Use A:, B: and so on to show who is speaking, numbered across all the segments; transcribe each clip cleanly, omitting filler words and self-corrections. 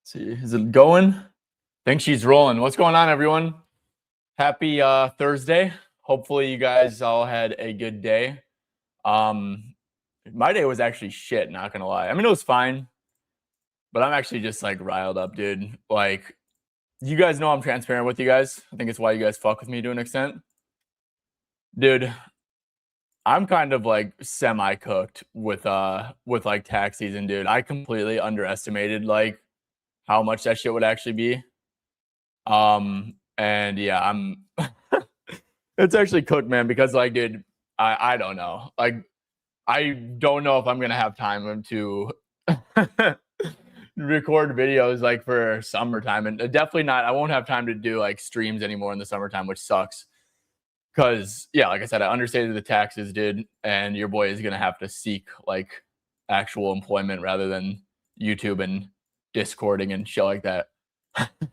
A: See, is it going? I think she's rolling. What's going on, everyone? Happy Thursday. Hopefully you guys all had a good day. My day was actually shit, not gonna lie. I mean, it was fine, but I'm actually just like riled up, dude. Like, you guys know I'm transparent with you guys. I think it's why you guys fuck with me to an extent. Dude, I'm kind of like semi-cooked with like tax season, dude. I completely underestimated like how much that shit would actually be. And yeah, I'm it's actually cooked, man, because like, dude, I don't know. Like, I don't know if I'm gonna have time to record videos like for summertime, and definitely not. I won't have time to do like streams anymore in the summertime, which sucks. Cause yeah, like I said, I understated the taxes, dude, and your boy is gonna have to seek like actual employment rather than YouTube and Discording and shit like that.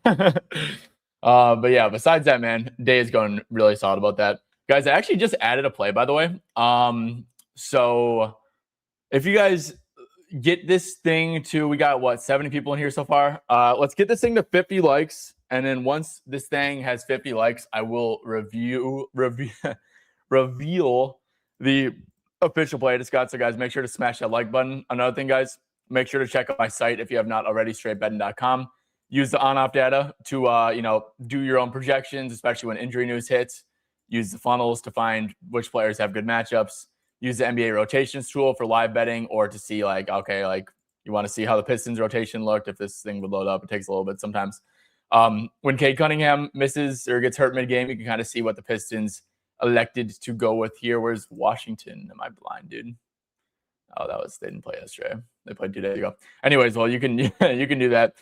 A: But yeah, besides that, man, day is going really solid about that. Guys, I actually just added a play, by the way. So if you guys get this thing to, we got what, 70 people in here so far. Let's get this thing to 50 likes. And then once this thing has 50 likes, I will reveal the official play I just got. So guys, make sure to smash that like button. Another thing, guys, make sure to check out my site if you have not already, straightbetting.com. Use the on-off data to do your own projections, especially when injury news hits. Use the funnels to find which players have good matchups. Use the NBA rotations tool for live betting, or to see like, okay, like you want to see how the Pistons rotation looked. If this thing would load up, it takes a little bit sometimes. When Cade Cunningham misses or gets hurt mid-game, you can kind of see what the Pistons elected to go with here. Where's Washington? Am I blind, dude? Oh, they didn't play yesterday. They played 2 days ago. Anyways, well, you can you can do that.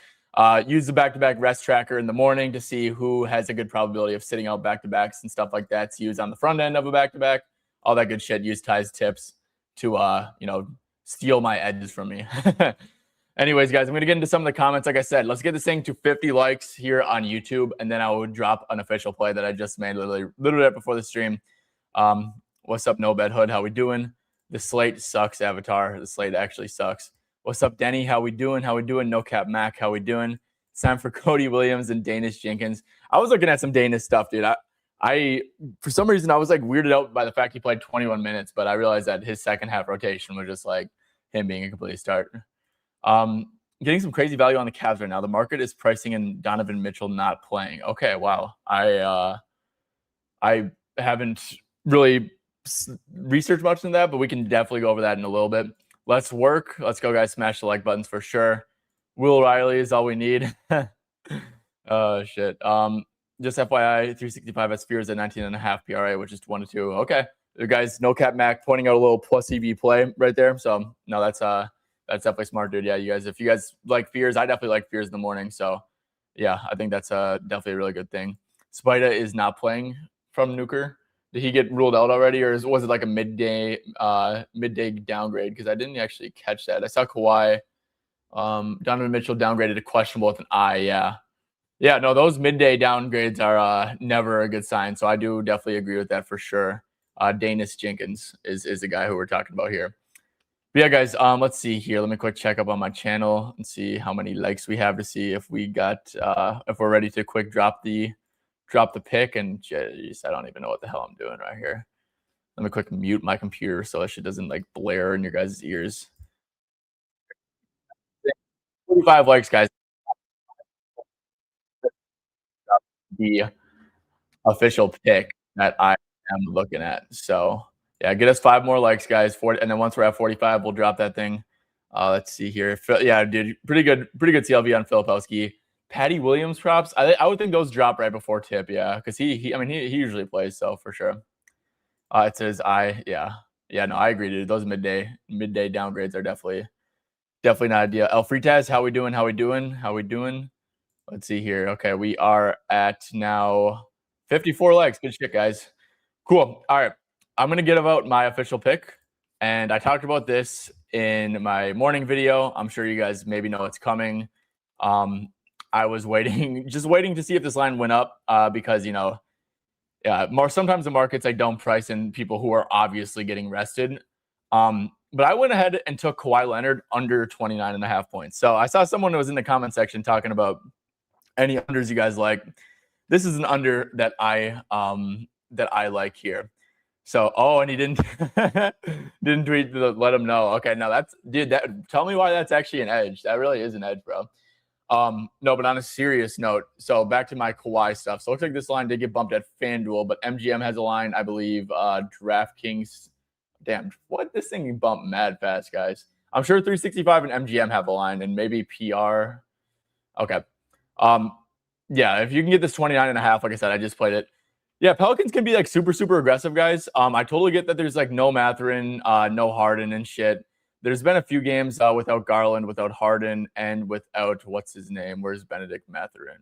A: Use the back-to-back rest tracker in the morning to see who has a good probability of sitting out back-to-backs and stuff like that to use on the front end of a back-to-back. All that good shit. Use Ty's tips to steal my edges from me. Anyways, guys, I'm gonna get into some of the comments. Like I said, let's get this thing to 50 likes here on YouTube, and then I will drop an official play that I just made literally right before the stream. What's up, No Bed Hood? How we doing? The Slate sucks, Avatar. The Slate actually sucks. What's up, Denny? How we doing? How we doing? No Cap Mac. How we doing? It's time for Cody Williams and Danish Jenkins. I was looking at some Danish stuff, dude. I for some reason I was like weirded out by the fact he played 21 minutes, but I realized that his second half rotation was just like him being a complete start. Getting some crazy value on the Cavs right now. The market is pricing in Donovan Mitchell not playing. Okay, wow. I haven't really researched much into that, but we can definitely go over that in a little bit. Let's work. Let's go, guys. Smash the like buttons for sure. Will Riley is all we need. Oh, shit. Just FYI, 365 has Spears at 19.5 PRA, which is 1-2. Okay. Guys, No Cap Mac pointing out a little plus EV play right there. So, no, that's definitely smart, dude. Yeah, if you guys like Fears, I definitely like Fears in the morning. So, yeah, I think that's definitely a really good thing. Spida is not playing from Nuker. Did he get ruled out already, or was it like a midday downgrade? Because I didn't actually catch that. I saw Kawhi, Donovan Mitchell downgraded to questionable with an I. Yeah. No, those midday downgrades are never a good sign. So I do definitely agree with that for sure. Danish Jenkins is the guy who we're talking about here. But yeah, guys, let's see here. Let me quick check up on my channel and see how many likes we have to see if we got if we're ready to quick drop the pick. And geez, I don't even know what the hell I'm doing right here. Let me quick mute my computer so that shit doesn't like blare in your guys' ears. 45 likes, guys. The official pick that I am looking at. So yeah, get us 5 more likes, guys. And then once we're at 45, we'll drop that thing. Let's see here. Yeah, dude, pretty good CLV on Filipowski. Patty Williams props. I would think those drop right before tip, yeah, because he usually plays, so for sure. It says no, I agree, dude. Those midday downgrades are definitely not ideal. El Fritas, how we doing? Let's see here. Okay, we are at now 54 likes. Good shit, guys. Cool. All right, I'm gonna get about my official pick, and I talked about this in my morning video. I'm sure you guys maybe know it's coming. I was just waiting to see if this line went up because sometimes the markets don't price in people who are obviously getting rested. But I went ahead and took Kawhi Leonard under 29.5 points. So I saw someone who was in the comment section talking about any unders you guys like. This is an under that I like here. So, and he didn't didn't tweet to let him know. Okay, now that's tell me why that's actually an edge. That really is an edge, bro. No, but on a serious note, so back to my Kawhi stuff. So it looks like this line did get bumped at FanDuel, but MGM has a line, I believe. DraftKings, damn, what this thing bumped mad fast, guys. I'm sure 365 and MGM have a line, and maybe PR. Okay. Yeah, if you can get this 29.5, like I said, I just played it. Yeah, Pelicans can be like super, super aggressive, guys. I totally get that there's like no Mathurin, no Harden and shit. There's been a few games without Garland, without Harden, and without, what's his name? Where's Benedict Mathurin?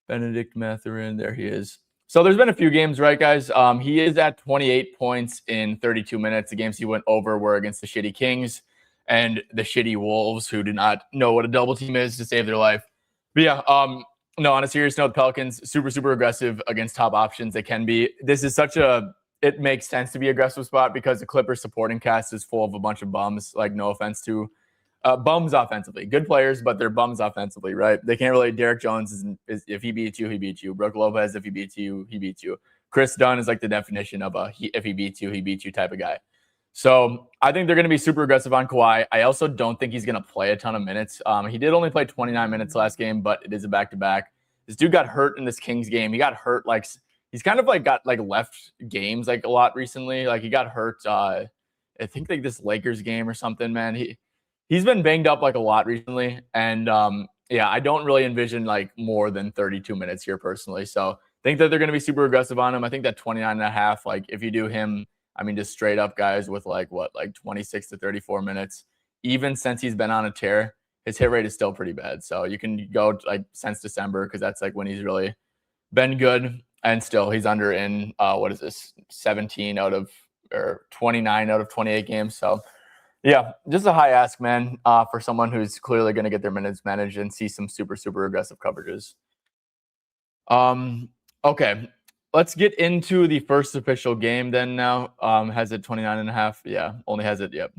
A: Benedict Mathurin, there he is. So there's been a few games, right, guys? He is at 28 points in 32 minutes. The games he went over were against the shitty Kings and the shitty Wolves, who do not know what a double team is to save their life. But yeah, no, on a serious note, Pelicans, super, super aggressive against top options. They can be. This is it makes sense to be aggressive spot because the Clippers supporting cast is full of a bunch of bums. Like, no offense to bums offensively. Good players, but they're bums offensively, right? They can't really. Derek Jones is if he beats you, he beats you. Brook Lopez, if he beats you, he beats you. Chris Dunn is like the definition of if he beats you type of guy. So I think they're going to be super aggressive on Kawhi. I also don't think he's going to play a ton of minutes. He did only play 29 minutes last game, but it is a back-to-back. This dude got hurt in this Kings game. He got hurt he's kind of got left games a lot recently. Like he got hurt. I think this Lakers game or something. Man, he's been banged up a lot recently, and yeah, I don't really envision more than 32 minutes here personally. So I think that they're going to be super aggressive on him. I think that 29.5. If you do him. I mean, just straight up guys with 26 to 34 minutes. Even since he's been on a tear, his hit rate is still pretty bad. So you can go since December because that's when he's really been good. And still he's under in, 29 out of 28 games. So yeah, just a high ask, man, for someone who's clearly going to get their minutes managed and see some super, super aggressive coverages. Okay. Let's get into the first official game then now. Has it 29.5? Yeah, only has it. Yep.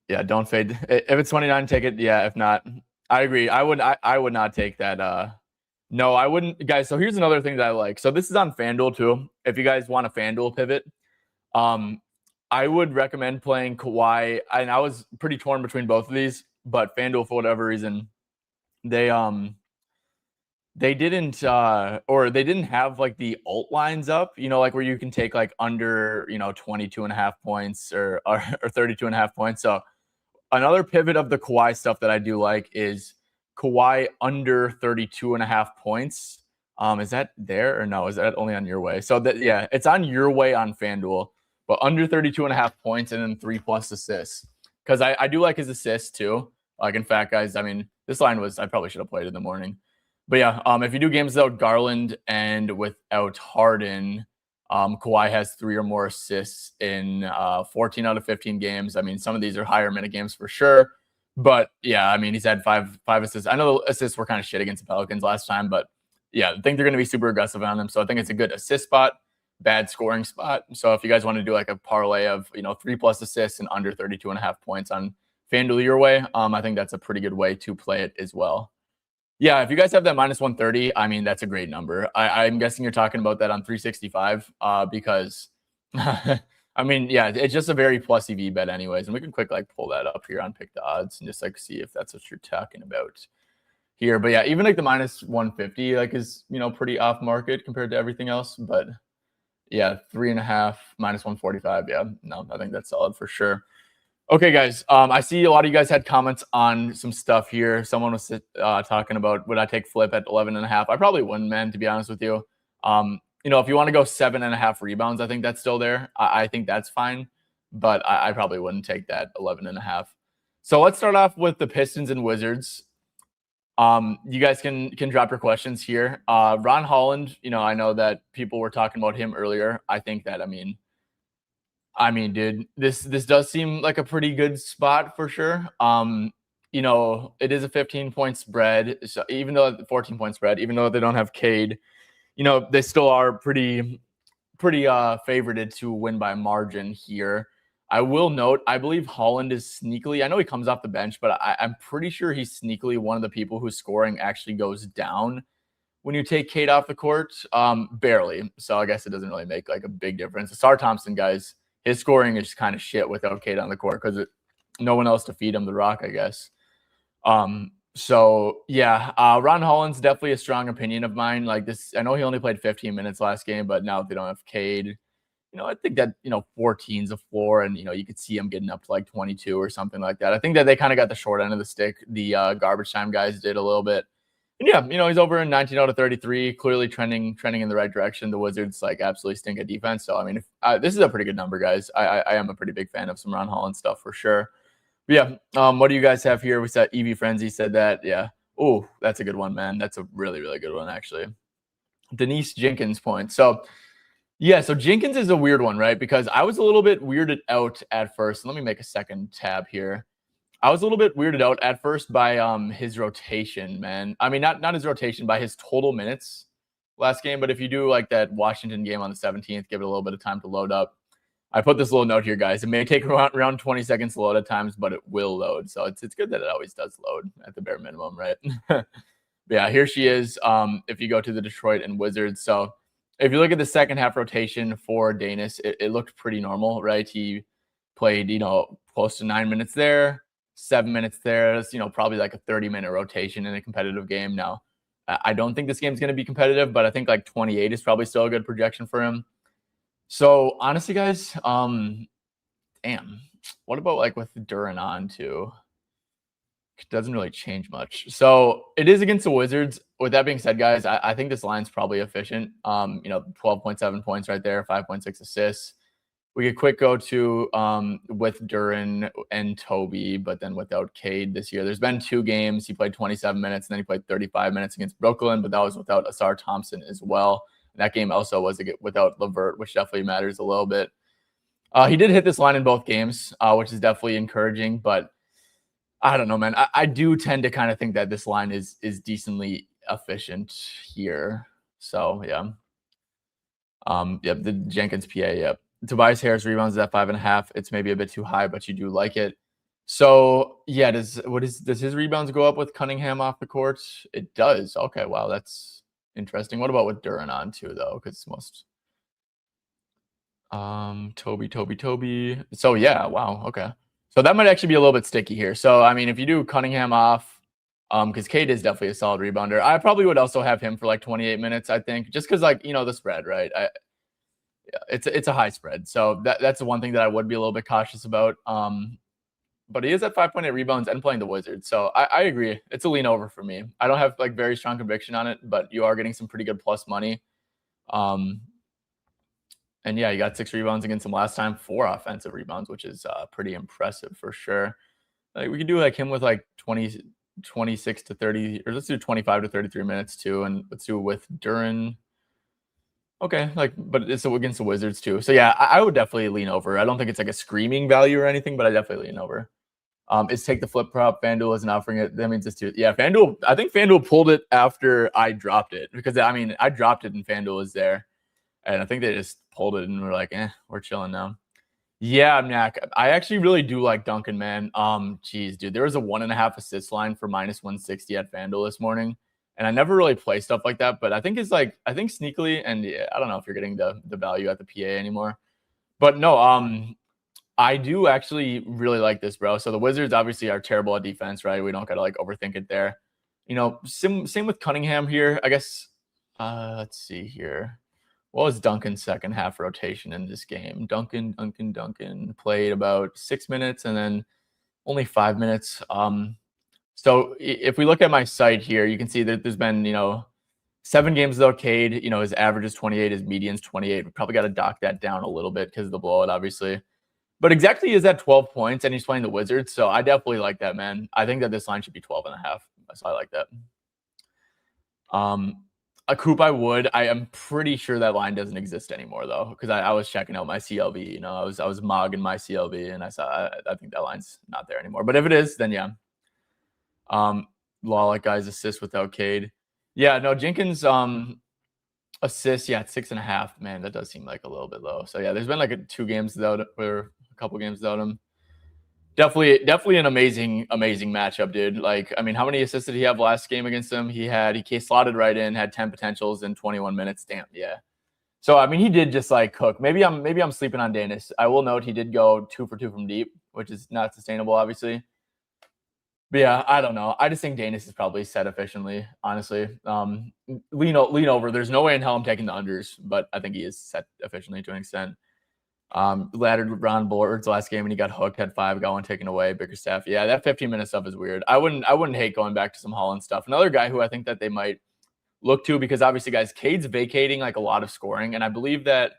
A: Yeah, don't fade. If it's 29, take it. Yeah, if not, I agree. I would not take that. No, I wouldn't. Guys, so here's another thing that I like. So this is on FanDuel too. If you guys want a FanDuel pivot, I would recommend playing Kawhi. And I was pretty torn between both of these, but FanDuel, for whatever reason, they didn't have the alt lines up, where you can take under, 22.5 points or 32.5 points. So another pivot of the Kawhi stuff that I do like is Kawhi under 32.5 points. Is that there or no? Is that only on your way? So it's on your way on FanDuel, but under 32.5 points and then 3+ assists. Because I do like his assists too. In fact, guys, I mean, this line I probably should have played in the morning. But yeah, if you do games without Garland and without Harden, Kawhi has 3 or more assists in 14 out of 15 games. I mean, some of these are higher minute games for sure. But yeah, I mean, he's had five assists. I know the assists were kind of shit against the Pelicans last time, but yeah, I think they're going to be super aggressive on them. So I think it's a good assist spot, bad scoring spot. So if you guys want to do a parlay of 3+ assists and under 32.5 points on FanDuel your way, I think that's a pretty good way to play it as well. Yeah, if you guys have that -130, I mean, that's a great number. I'm guessing you're talking about that on 365 because, I mean, yeah, it's just a very plus EV bet anyways. And we can quick pull that up here on Pick the Odds and just see if that's what you're talking about here. But yeah, even the -150 is, pretty off market compared to everything else. But yeah, 3.5 -145. Yeah, no, I think that's solid for sure. Okay, guys, I see a lot of you guys had comments on some stuff here. Someone was talking about, would I take Flip at 11.5? I probably wouldn't, man, to be honest with you. If you want to go 7.5 rebounds, I think that's still there. I think that's fine, but I probably wouldn't take that 11.5. So let's start off with the Pistons and Wizards. You guys can drop your questions here. Ron Holland, I know that people were talking about him earlier. I think that, I mean, dude, this does seem like a pretty good spot for sure. It is a 15-point spread. So even though 14-point spread, even though they don't have Cade, they still are pretty favorited to win by margin here. I will note, I believe Holland is sneakily, I know he comes off the bench, but I'm pretty sure he's sneakily one of the people whose scoring actually goes down when you take Cade off the court. Barely. So I guess it doesn't really make like a big difference. Asar Thompson, guys, his scoring is kind of shit without Cade on the court because no one else to feed him the rock, I guess. So yeah, Ron Holland's definitely a strong opinion of mine. Like this, I know he only played 15 minutes last game, but now if they don't have Cade, I think that, 14's a floor, and, you could see him getting up to like 22 or something like that. I think that they kind of got the short end of the stick. The garbage time guys did a little bit. And yeah, he's over in 19 out of 33, clearly trending in the right direction. The Wizards like absolutely stink at defense. So, I mean, this is a pretty good number, guys. I am a pretty big fan of some Ron Holland stuff for sure. But yeah, what do you guys have here? We said Evie Frenzy said that. Yeah. Oh, that's a good one, man. That's a really, really good one, actually. Denise Jenkins point. So, yeah, so Jenkins is a weird one, right? Because I was a little bit weirded out at first. Let me make a second tab here. I was a little bit weirded out at first by his rotation, man. I mean, not his rotation, by his total minutes last game. But if you do like that Washington game on the 17th, give it a little bit of time to load up. I put this little note here, guys. It may take around 20 seconds to load at times, but it will load. So it's good that it always does load at the bare minimum, right? Yeah, here she is. If you go to the Detroit and Wizards. So if you look at the second half rotation for Danis, it looked pretty normal, right? He played, close to 9 minutes there, 7 minutes there. It's, probably like a 30-minute rotation in a competitive game. Now, I don't think this game's going to be competitive, but I think like 28 is probably still a good projection for him. So honestly, guys, damn, what about like with Duran on too? It doesn't really change much. So it is against the Wizards. With that being said, guys, I think this line's probably efficient. 12.7 points right there, 5.6 assists. We could quick go to with Duran and Toby, but then without Cade this year. There's been 2 games. He played 27 minutes, and then he played 35 minutes against Brooklyn, but that was without Asar Thompson as well. And that game also was without LeVert, which definitely matters a little bit. He did hit this line in both games, which is definitely encouraging, but I don't know, man. I do tend to kind of think that this line is decently efficient here. So yeah. Yep, the Jenkins PA, yep. Tobias Harris rebounds is at 5.5. It's maybe a bit too high, but you do like it. So yeah, does his rebounds go up with Cunningham off the court? It does. Okay, wow, that's interesting. What about with Duran on too, though? Because most Toby. So yeah, wow, okay. So that might actually be a little bit sticky here. So, I mean, if you do Cunningham off, because Cade is definitely a solid rebounder, I probably would also have him for like 28 minutes, I think, just because, like, the spread, right? It's a high spread. So that's the one thing that I would be a little bit cautious about. But he is at 5.8 rebounds and playing the Wizards. So I agree. It's a lean over for me. I don't have like very strong conviction on it, but you are getting some pretty good plus money. And yeah, you got 6 rebounds against him last time, 4 offensive rebounds, which is pretty impressive for sure. Like we could do like him with like 26 to 30, or let's do 25 to 33 minutes too. And let's do it with Duran. Okay, but it's against the Wizards too. So yeah, I would definitely lean over. I don't think it's like a screaming value or anything, but I definitely lean over. Is take the flip prop. FanDuel isn't offering it. That means it's too. Yeah, FanDuel. I think FanDuel pulled it after I dropped it, because I dropped it and FanDuel is there. And I think they just pulled it and we're like, we're chilling now. Yeah, Mac. I actually really do like Duncan, man. Geez, dude, there was a 1.5 assist line for -160 at FanDuel this morning. And I never really play stuff like that, but I think sneakily, and yeah, I don't know if you're getting the value at the PA anymore. But no, I do actually really like this, bro. So the Wizards obviously are terrible at defense, right? We don't gotta like overthink it there. Same with Cunningham here. I guess let's see here. What was Duncan's second half rotation in this game? Duncan played about 6 minutes and then only 5 minutes. So if we look at my site here, you can see that there's been, 7 games without Cade. His average is 28, his median's 28. We probably got to dock that down a little bit because of the blowout, obviously. But exactly, is at 12 points and he's playing the Wizards. So I definitely like that, man. I think that this line should be 12.5. So I like that. A Coop I would. I am pretty sure that line doesn't exist anymore though, because I was checking out my CLV. I was mogging my CLV and I saw I think that line's not there anymore. But if it is, then yeah. Like guys assist without Cade. Yeah, no, Jenkins. Assists, yeah, it's 6.5. Man, that does seem like a little bit low. So yeah, there's been like 2 games without or a couple games without him. Definitely an amazing matchup, dude. Like, I mean, how many assists did he have last game against him? He slotted right in, had 10 potentials in 21 minutes. Damn, yeah. So I mean, he did just like cook. Maybe I'm sleeping on Danis. I will note he did go 2 for 2 from deep, which is not sustainable, obviously. But yeah, I don't know. I just think Danis is probably set efficiently, honestly. Lean over. There's no way in hell I'm taking the unders, but I think he is set efficiently to an extent. Laddered Ron boards last game and he got hooked, had 5, got 1 taken away. Bickerstaff. Yeah, that 15-minute stuff is weird. I wouldn't hate going back to some Holland stuff. Another guy who I think that they might look to, because obviously, guys, Cade's vacating like a lot of scoring, and I believe that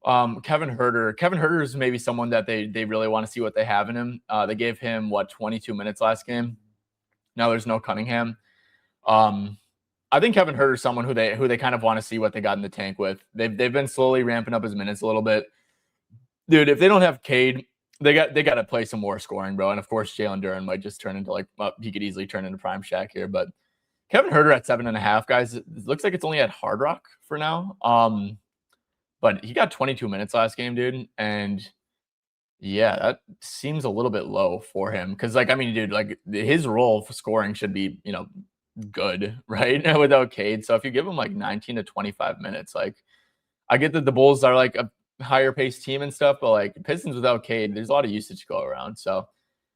A: Kevin Huerter is maybe someone that they really want to see what they have in him. They gave him 22 minutes last game. Now there's no Cunningham. I think Kevin Huerter is someone who they kind of want to see what they got in the tank with. They've been slowly ramping up his minutes a little bit. Dude, if they don't have Cade, they got to play some more scoring, bro. And of course, Jalen Duren might just turn into he could easily turn into prime Shaq here. But Kevin Huerter at 7.5, guys. It looks like it's only at Hard Rock for now. But he got 22 minutes last game, dude. And yeah, that seems a little bit low for him. Cause dude, his role for scoring should be, good, right? Without Cade. So if you give him 19 to 25 minutes, I get that the Bulls are a higher paced team and stuff, but Pistons without Cade, there's a lot of usage to go around. So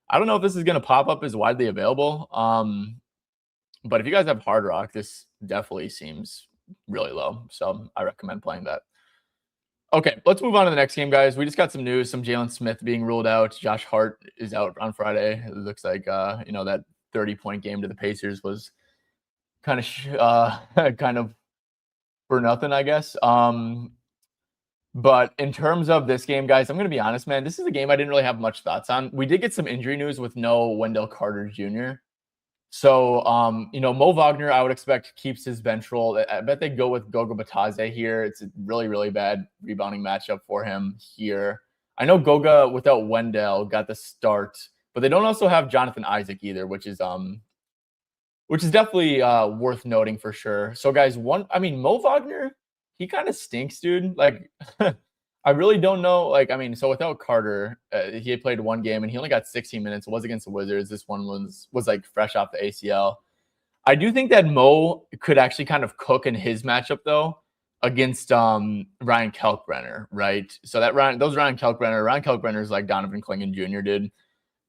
A: I don't know if this is going to pop up as widely available. But if you guys have Hard Rock, this definitely seems really low. So I recommend playing that. Okay, let's move on to the next game, guys. We just got some news, some Jalen Smith being ruled out. Josh Hart is out on Friday. It looks like, that 30-point game to the Pacers was kind of for nothing, I guess. But in terms of this game, guys, I'm going to be honest, man. This is a game I didn't really have much thoughts on. We did get some injury news with no Wendell Carter Jr. So, Mo Wagner, I would expect keeps his bench role. I bet they go with Goga Batadze here. It's a really, really bad rebounding matchup for him here. I know Goga without Wendell got the start, but they don't also have Jonathan Isaac either, which is definitely worth noting for sure. So, guys, Mo Wagner, he kind of stinks, dude. I really don't know. So without Carter, he had played 1 game and he only got 16 minutes. It was against the Wizards. This one was fresh off the ACL. I do think that Mo could actually kind of cook in his matchup though against Ryan Kalkbrenner, right? So Ryan Kalkbrenner is like Donovan Clingan Jr. did.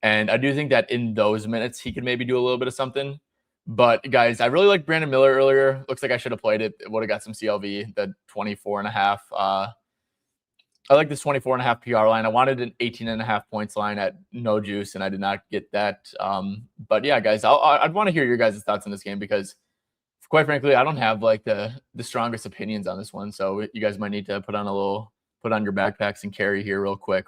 A: And I do think that in those minutes, he could maybe do a little bit of something. But guys, I really like Brandon Miller earlier. Looks like I should have played it. It would have got some CLV, the 24.5. I like this 24.5 PR line. I wanted an 18.5 points line at no juice, and I did not get that. But yeah, guys, I'd want to hear your guys' thoughts on this game because, quite frankly, I don't have the strongest opinions on this one. So you guys might need to put on your backpacks and carry here real quick.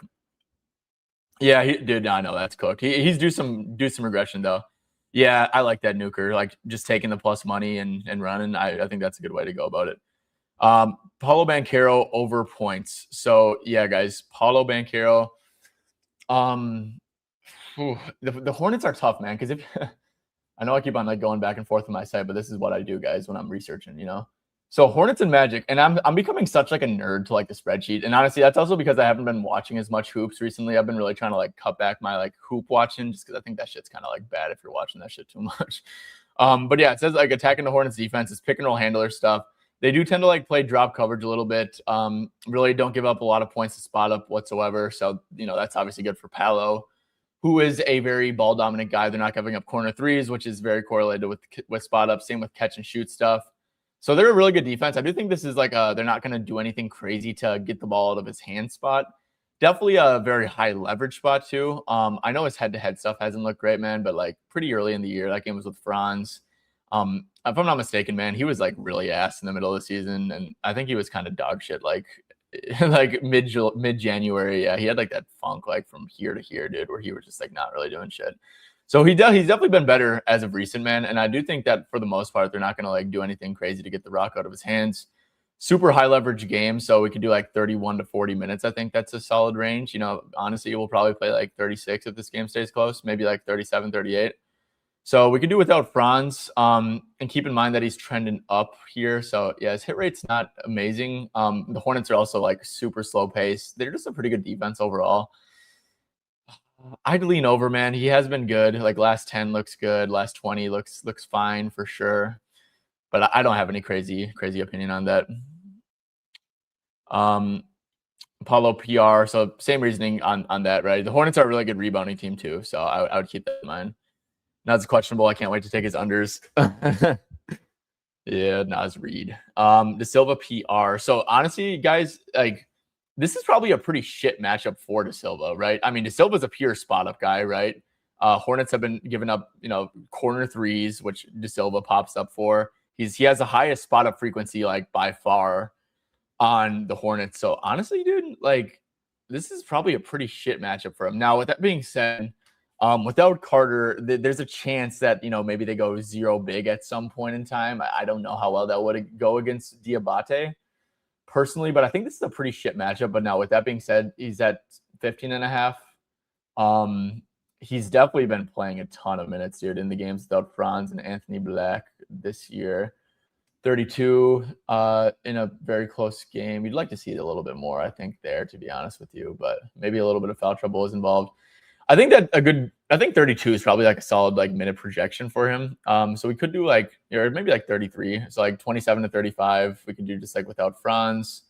A: Yeah, I know that's cooked. He's do some regression though. Yeah, I like that nuker. Just taking the plus money and running. I think that's a good way to go about it. Paulo Banchero over points. So yeah, guys, Paulo Banchero. The Hornets are tough, man. Because if I know I keep on going back and forth on my site, but this is what I do, guys, when I'm researching. So Hornets and Magic, and I'm becoming such a nerd to the spreadsheet. And honestly, that's also because I haven't been watching as much hoops recently. I've been really trying to cut back my hoop watching just because I think that shit's kind of bad if you're watching that shit too much. But yeah, it says attacking the Hornets defense is pick and roll handler stuff. They do tend to play drop coverage a little bit. Really don't give up a lot of points to spot up whatsoever. So, that's obviously good for Paolo, who is a very ball dominant guy. They're not giving up corner threes, which is very correlated with spot up. Same with catch and shoot stuff. So they're a really good defense. I do think this is they're not going to do anything crazy to get the ball out of his hand spot. Definitely a very high leverage spot too. I know his head-to-head stuff hasn't looked great, man, but pretty early in the year, that game was with Franz. If I'm not mistaken, man, he was really ass in the middle of the season, and I think he was kind of dog shit mid-January. Yeah, he had that funk from here to here, dude, where he was just not really doing shit. So he's definitely been better as of recent, man. And I do think that for the most part, they're not going to do anything crazy to get the rock out of his hands. Super high leverage game. So we could do 31 to 40 minutes. I think that's a solid range. Honestly, we'll probably play 36 if this game stays close, maybe 37, 38. So we could do without Franz, and keep in mind that he's trending up here. So yeah, his hit rate's not amazing. The Hornets are also like super slow pace. They're just a pretty good defense overall. I'd lean over, man. He has been good. Like last 10 looks good. Last 20 looks fine for sure. But I don't have any crazy opinion on that. Paulo PR. So same reasoning on that, right? The Hornets are a really good rebounding team too. So I would keep that in mind. Nas questionable. I can't wait to take his unders. Yeah, Nas Reed. De Silva PR. So honestly, guys, like this is probably a pretty shit matchup for De Silva, right? I mean, De Silva's a pure spot up guy, right? Hornets have been giving up, corner threes, which De Silva pops up for. He has the highest spot up frequency, like by far, on the Hornets. So honestly, dude, like this is probably a pretty shit matchup for him. Now, with that being said, without Carter, there's a chance that maybe they go 0 big at some point in time. I don't know how well that would go against Diabate personally, but I think this is a pretty shit matchup. But now, with that being said, he's at 15.5. He's definitely been playing a ton of minutes, dude, in the games without Franz and Anthony Black this year. 32 in a very close game. You'd like to see it a little bit more, I think, there, to be honest with you, but maybe a little bit of foul trouble is involved. I think 32 is probably like a solid like minute projection for him. So we could do like, or maybe like 33. So like 27 to 35. We could do just like without Franz.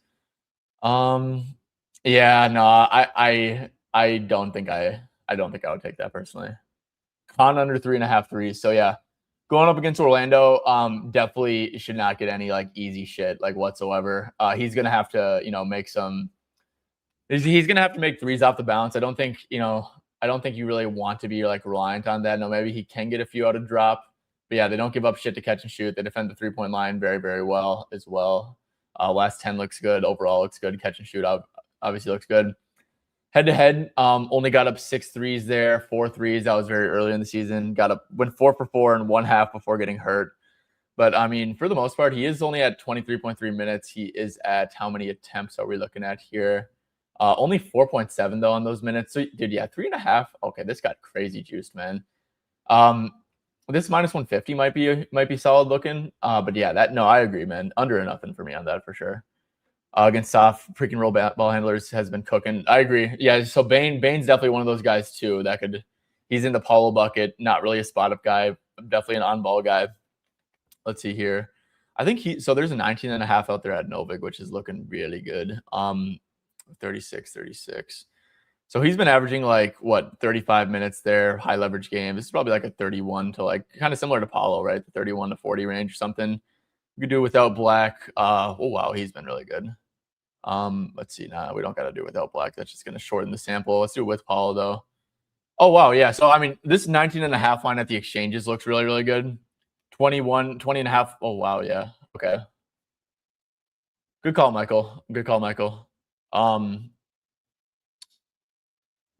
A: Yeah, no, I don't think I would take that personally. Con under 3.5 threes. So yeah, going up against Orlando, definitely should not get any like easy shit like whatsoever. He's gonna have to, make some. He's gonna have to make threes off the bounce. I don't think you really want to be like reliant on that. No, maybe he can get a few out of drop, but yeah, they don't give up shit to catch and shoot. They defend the 3-point line very, very well as well. Last 10 looks good. Overall looks good. Catch and shoot obviously looks good. Head to head, only got up 6 threes there, 4 threes. That was very early in the season. Went 4 for 4 in one half before getting hurt. But I mean, for the most part, he is only at 23.3 minutes. He is at how many attempts are we looking at here? Only 4.7 though on those minutes. So, dude, yeah, 3.5. Okay, this got crazy juiced, man. This minus 150 might be solid looking. But yeah, I agree, man. Under and nothing for me on that for sure. Against soft freaking roll ball handlers has been cooking. I agree. Yeah, so Bane's definitely one of those guys too that he's in the Paulo bucket. Not really a spot up guy. Definitely an on ball guy. Let's see here. I think there's a 19.5 out there at Novik, which is looking really good. 36. So he's been averaging like 35 minutes there, high leverage game. This is probably like a 31 to like kind of similar to Paulo, right? The 31 to 40 range or something. We could do without Black. Oh wow, he's been really good. Let's see. Nah, we don't got to do without Black. That's just gonna shorten the sample. Let's do it with Paulo though. Oh wow, yeah. So I mean, this 19.5 line at the exchanges looks really, really good. 20.5. Oh wow, yeah. Okay. Good call, Michael.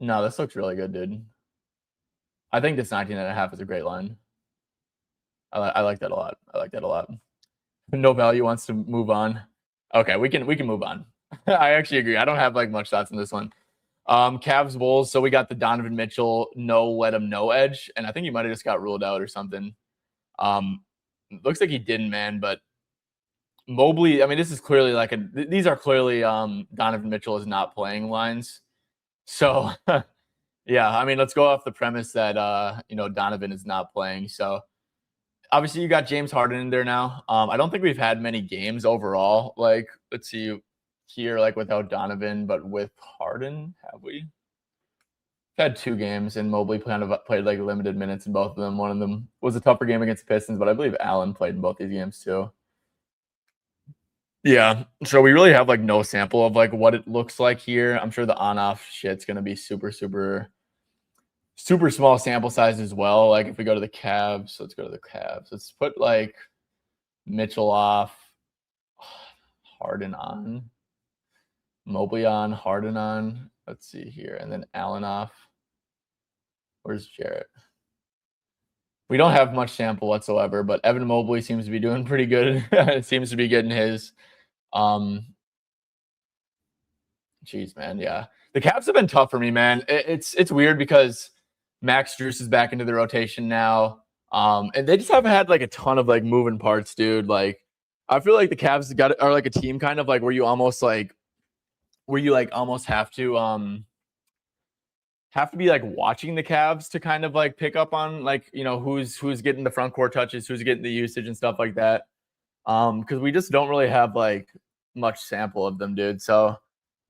A: No, this looks really good, dude. I think this 19.5 is a great line. I like that a lot. No value wants to move on. Okay, we can move on. I actually agree. I don't have like much thoughts on this one. Cavs Bulls. So we got the Donovan Mitchell let him know edge, and I think he might have just got ruled out or something. Looks like he didn't, man. But Mobley. I mean, this is clearly these are clearly Donovan Mitchell is not playing lines. So yeah, I mean, let's go off the premise that Donovan is not playing. So obviously you got James Harden in there now. I don't think we've had many games overall. Like, let's see here, like without Donovan, but with Harden, have we? We've had 2 games, and Mobley kind of played like limited minutes in both of them. One of them was a tougher game against the Pistons, but I believe Allen played in both these games too. Yeah, so we really have like no sample of like what it looks like here. I'm sure the on-off shit's gonna be super small sample size as well. Like if we go to the Cavs, let's go to the Cavs. Let's put like Mitchell off, Harden on, Mobley on, Harden on. Let's see here, and then Allen off. Where's Jarrett? We don't have much sample whatsoever, but Evan Mobley seems to be doing pretty good. It seems to be getting his. Jeez, man, yeah. The Cavs have been tough for me, man. It's weird because Max Strus is back into the rotation now. And they just haven't had like a ton of like moving parts, dude. Like, I feel like the Cavs are like a team kind of like where you almost have to be like watching the Cavs to kind of like pick up on like, who's getting the front court touches, who's getting the usage and stuff like that. Because we just don't really have like much sample of them, dude. So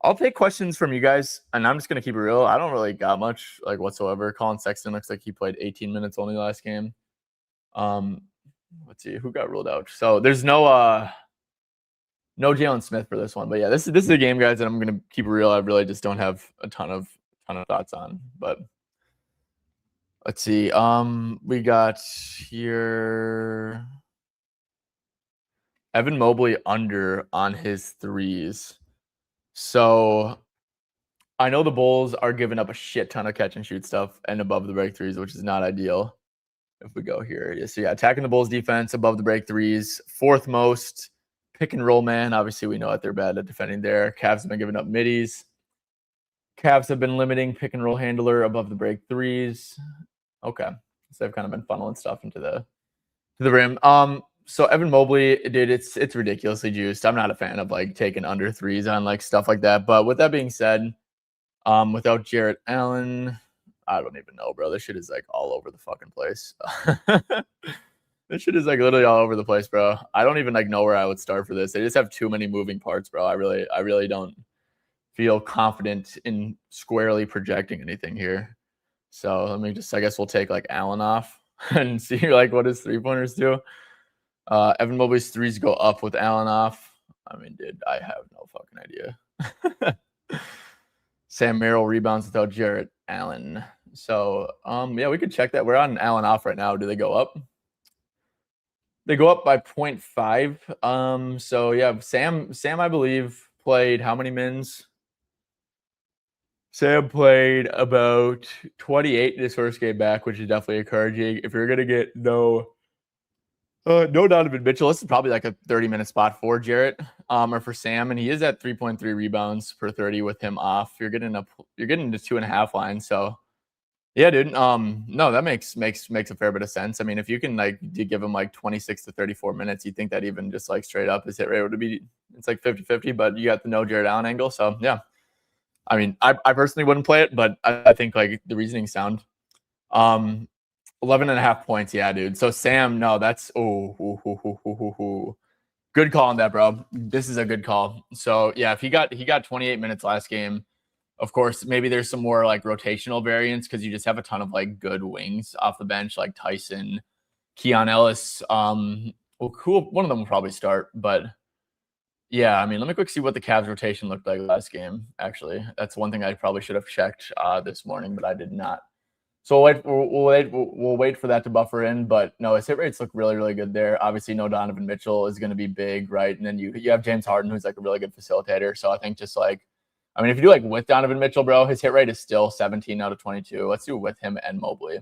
A: I'll take questions from you guys, and I'm just gonna keep it real. I don't really got much like whatsoever. Colin Sexton looks like he played 18 minutes only last game. Let's see who got ruled out. So there's no Jalen Smith for this one, but yeah, this is a game, guys, that I'm gonna keep it real. I really just don't have a ton of thoughts on, but let's see. We got here Evan Mobley under on his threes. So I know the Bulls are giving up a shit ton of catch and shoot stuff and above the break threes, which is not ideal. If we go here, so yeah, attacking the Bulls defense above the break threes, fourth most. Pick and roll man, obviously we know that they're bad at defending there. Cavs have been giving up middies. Cavs have been limiting pick and roll handler above the break threes. Okay, so they've kind of been funneling stuff into the rim. So Evan Mobley, dude, it's ridiculously juiced. I'm not a fan of like taking under threes on like stuff like that. But with that being said, without Jarrett Allen, I don't even know, bro. This shit is like all over the fucking place. This shit is like literally all over the place, bro. I don't even like know where I would start for this. They just have too many moving parts, bro. I really don't feel confident in squarely projecting anything here. So let me just, I guess we'll take like Allen off and see like what his 3-pointers do. Evan Mobley's threes go up with Allen off. I mean, dude, I have no fucking idea. Sam Merrill rebounds without Jarrett Allen. So, yeah, we could check that. We're on Allen off right now. Do they go up? They go up by 0.5. So yeah, Sam, I believe, played how many mins? Sam played about 28 in his first game back, which is definitely encouraging. If you're gonna get no Donovan Mitchell, this is probably like a 30-minute spot for Jarrett, or for Sam, and he is at 3.3 rebounds per 30 with him off. You're getting to 2.5 line. So yeah, dude. No, that makes a fair bit of sense. I mean, if you can like give him like 26 to 34 minutes, you think that even just like straight up his hit rate would be, it's like 50-50, but you got the no Jarrett Allen angle. So yeah, I mean, I personally wouldn't play it, but I think like the reasoning's sound. 11.5 points. Yeah, dude. So Sam, no, that's good call on that, bro. This is a good call. So yeah, if he got 28 minutes last game, of course, maybe there's some more like rotational variants because you just have a ton of like good wings off the bench, like Tyson, Keon Ellis. Well, cool. One of them will probably start, but yeah, I mean, let me quick see what the Cavs rotation looked like last game. Actually, that's one thing I probably should have checked this morning, but I did not. So we'll wait for that to buffer in. But no, his hit rates look really, really good there. Obviously, no Donovan Mitchell is going to be big, right? And then you have James Harden, who's like a really good facilitator. So I think just like, I mean, if you do like with Donovan Mitchell, bro, his hit rate is still 17 out of 22. Let's do with him and Mobley.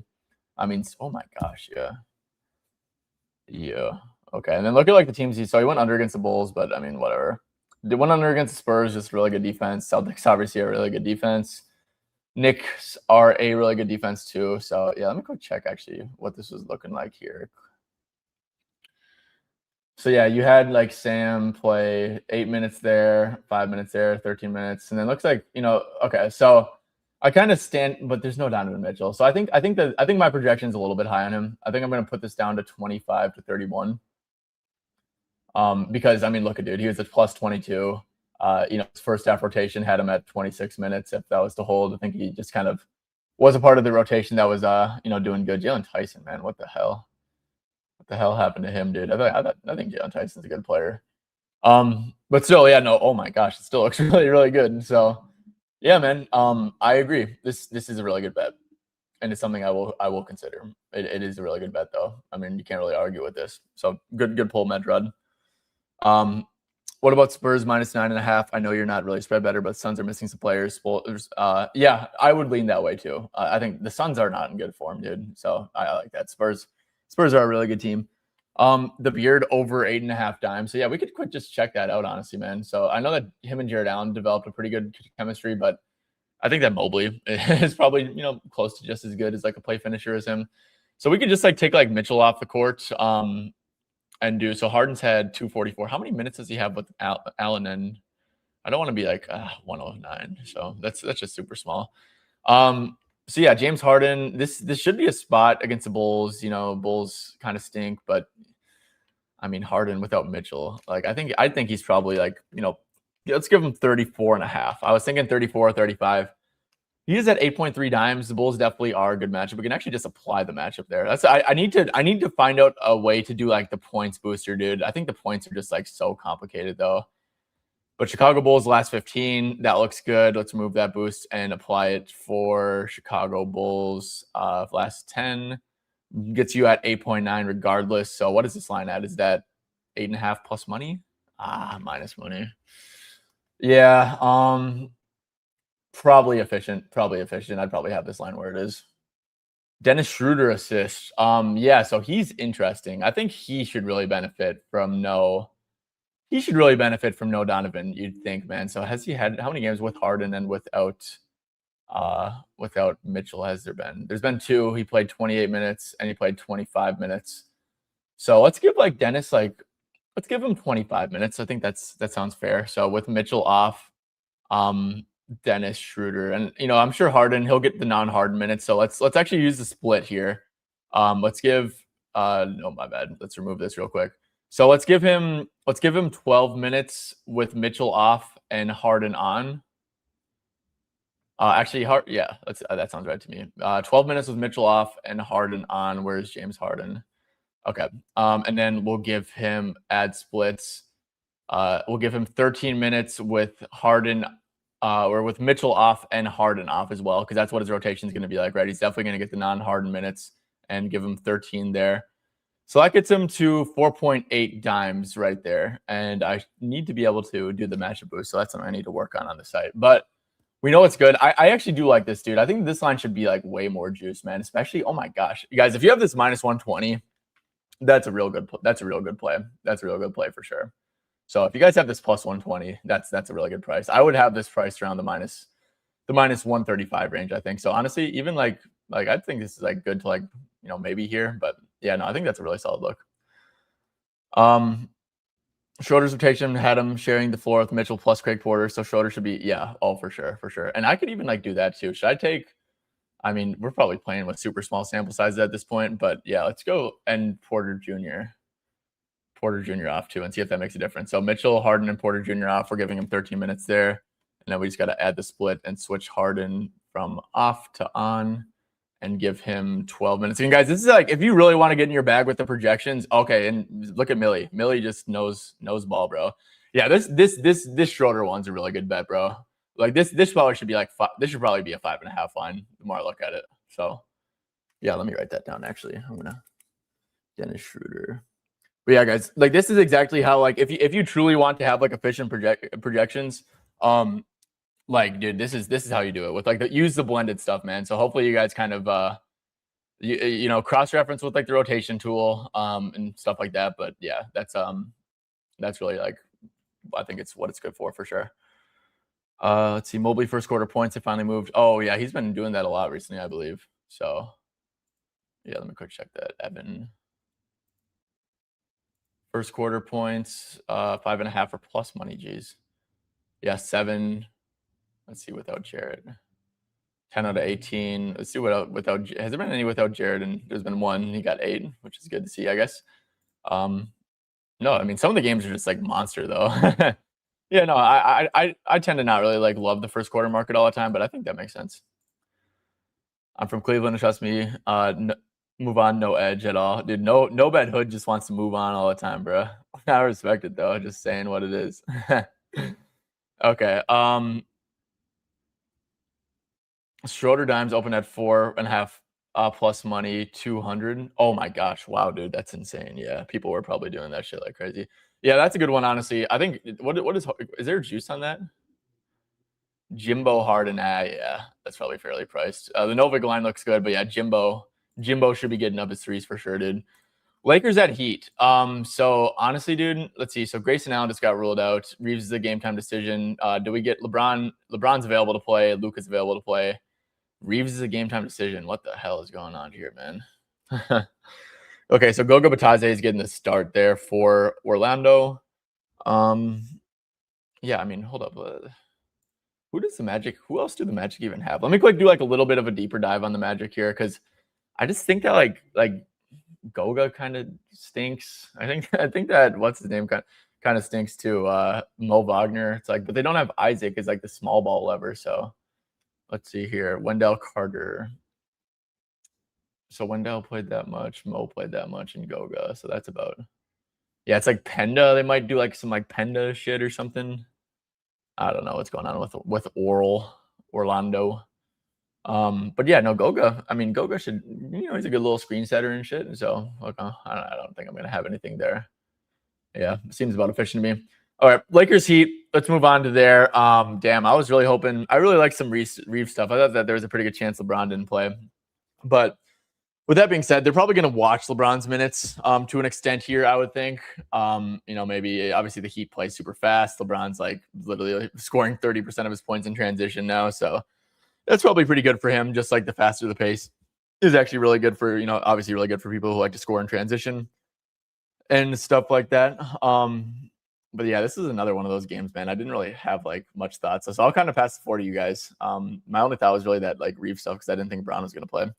A: I mean, oh my gosh, yeah. Yeah. Okay. And then look at like the teams he went under against the Bulls, but I mean, whatever. They went under against the Spurs, just really good defense. Celtics obviously are really good defense. Knicks are a really good defense too. So yeah, let me go check actually what this was looking like here. So yeah, you had like Sam play 8 minutes there, 5 minutes there, 13 minutes, and then looks like, okay. So I kind of stand, but there's no Donovan Mitchell. So I think my projection is a little bit high on him. I think I'm going to put this down to 25 to 31. Because I mean, look at dude, he was at plus 22. His first half rotation had him at 26 minutes. If that was to hold, I think he just kind of was a part of the rotation that was, doing good. Jalen Tyson, man, what the hell? What the hell happened to him, dude? I think Jalen Tyson's a good player. But still, yeah, no, oh my gosh, it still looks really, really good. So yeah, man, I agree. This is a really good bet. And it's something I will consider. It is a really good bet though. I mean, you can't really argue with this. So good pull, Medrod. What about Spurs minus 9.5? I know you're not really spread better, but Suns are missing some players. Yeah, I would lean that way too. I think the Suns are not in good form, dude. So I like that. Spurs are a really good team. The Beard over 8.5 dimes. So yeah, we could just check that out, honestly, man. So I know that him and Jarrett Allen developed a pretty good chemistry, but I think that Mobley is probably, close to just as good as like a play finisher as him. So we could just like take like Mitchell off the court. And do so. Harden's had 244. How many minutes does he have with Allen? And I don't want to be like 109. So that's just super small. So yeah, James Harden. This should be a spot against the Bulls. Bulls kind of stink, but I mean Harden without Mitchell. Like I think he's probably like let's give him 34.5. I was thinking 34 or 35. He is at 8.3 dimes. The Bulls definitely are a good matchup. We can actually just apply the matchup there. I need to find out a way to do like the points booster, dude. I think the points are just like so complicated though. But Chicago Bulls last 15, that looks good. Let's move that boost and apply it for Chicago Bulls last 10. Gets you at 8.9 regardless. So what is this line at? Is that 8.5 plus money? Minus money. Yeah. Probably efficient. I'd probably have this line where it is. Dennis Schroeder assist. Yeah, so he's interesting. I think he should really benefit from no Donovan, you'd think, man. So has he had how many games with Harden and without Mitchell has there been? There's been 2. He played 28 minutes and he played 25 minutes. So let's give like Dennis let's give him 25 minutes. I think that sounds fair. So with Mitchell off, Dennis Schroeder, and I'm sure Harden, he'll get the non-Harden minutes. So let's actually use the split here. Let's give no, my bad. Let's remove this real quick. So let's give him 12 minutes with Mitchell off and Harden on. Actually, that sounds right to me. 12 minutes with Mitchell off and Harden on. Where's James Harden? Okay. And then we'll give him add splits. We'll give him 13 minutes with Harden or with Mitchell off and Harden off as well, because that's what his rotation is going to be like, right? He's definitely going to get the non-Harden minutes and give him 13 there. So that gets him to 4.8 dimes right there. And I need to be able to do the matchup boost. So that's something I need to work on the site. But we know it's good. I actually do like this, dude. I think this line should be like way more juice, man. Especially, oh my gosh. You guys, if you have this minus 120, that's a real good play. That's a real good play for sure. So if you guys have this plus 120, that's a really good price. I would have this priced around the minus 135 range, I think. So honestly, even like I think this is like good to like, maybe here, but yeah, no, I think that's a really solid look. Schroeder's rotation had him sharing the floor with Mitchell plus Craig Porter. So Schroeder should be, for sure. And I could even like do that too. Should I take, we're probably playing with super small sample sizes at this point, but yeah, let's go and Porter Jr. off too and see if that makes a difference. So Mitchell, Harden, and Porter Jr. off. We're giving him 13 minutes there. And then we just got to add the split and switch Harden from off to on and give him 12 minutes. And guys, this is like, if you really want to get in your bag with the projections, okay, and look at Millie. Millie just knows ball, bro. Yeah, this Schroeder one's a really good bet, bro. Like this probably should be like this should probably be a 5.5 line the more I look at it. So yeah, let me write that down actually. I'm gonna Dennis Schroeder. But yeah, guys, like this is exactly how like if you truly want to have like efficient projections, like dude, this is how you do it with like use the blended stuff, man. So hopefully you guys kind of cross reference with like the rotation tool and stuff like that. But yeah, that's really like I think it's what it's good for sure. Let's see, Mobley first quarter points have finally moved. Oh yeah, he's been doing that a lot recently, I believe. So yeah, let me quick check that. Evan. First quarter points, 5.5 or plus money. Geez. Yeah, 7. Let's see, without Jared. 10 out of 18. Let's see without has there been any without Jared? And there's been 1. He got 8, which is good to see, I guess. No, some of the games are just like monster though. Yeah, no, I tend to not really like love the first quarter market all the time, but I think that makes sense. I'm from Cleveland, trust me. Move on, no edge at all, dude. No bet Hood just wants to move on all the time, bro. I respect it though. Just saying what it is. Okay. Schroeder dimes open at 4.5 plus money, 200. Oh my gosh, wow, dude, that's insane. Yeah, people were probably doing that shit like crazy. Yeah, that's a good one, honestly. I think what is there juice on that? Jimbo Harden, yeah, that's probably fairly priced. The Novik line looks good, but yeah, Jimbo should be getting up his threes for sure, dude. Lakers at Heat. So honestly, dude, let's see. So Grayson Allen just got ruled out. Reeves is a game time decision. Do we get LeBron? LeBron's available to play. Luka's available to play. Reeves is a game time decision. What the hell is going on here, man? Okay, so Goga Batadze is getting the start there for Orlando. Um, yeah, I mean, hold up. Who does the Magic? Who else do the Magic even have? Let me do like a little bit of a deeper dive on the Magic here because I just think that like Goga kind of stinks. I think that what's his name kind of stinks too. Mo Wagner. It's like, but they don't have Isaac as like the small ball lever. So let's see here. Wendell Carter. So Wendell played that much. Mo played that much, and Goga. So that's about. Yeah, it's like Penda. They might do like some like Penda shit or something. I don't know what's going on with Orlando. But yeah, no, Goga. I mean, Goga should, he's a good little screen setter and shit. So, okay, I don't think I'm gonna have anything there. Yeah, seems about efficient to me. All right, Lakers Heat. Let's move on to there. Damn, I was really hoping. I really like some Reeves stuff. I thought that there was a pretty good chance LeBron didn't play, but with that being said, they're probably going to watch LeBron's minutes to an extent here, I would think. Maybe obviously the Heat play super fast. LeBron's like literally scoring 30% of his points in transition now. So that's probably pretty good for him. Just like the faster the pace is actually really good for, obviously really good for people who like to score in transition and stuff like that. But yeah, this is another one of those games, man. I didn't really have like much thoughts. So I'll kind of pass the floor to you guys. My only thought was really that like Reeves stuff because I didn't think Brown was going to play.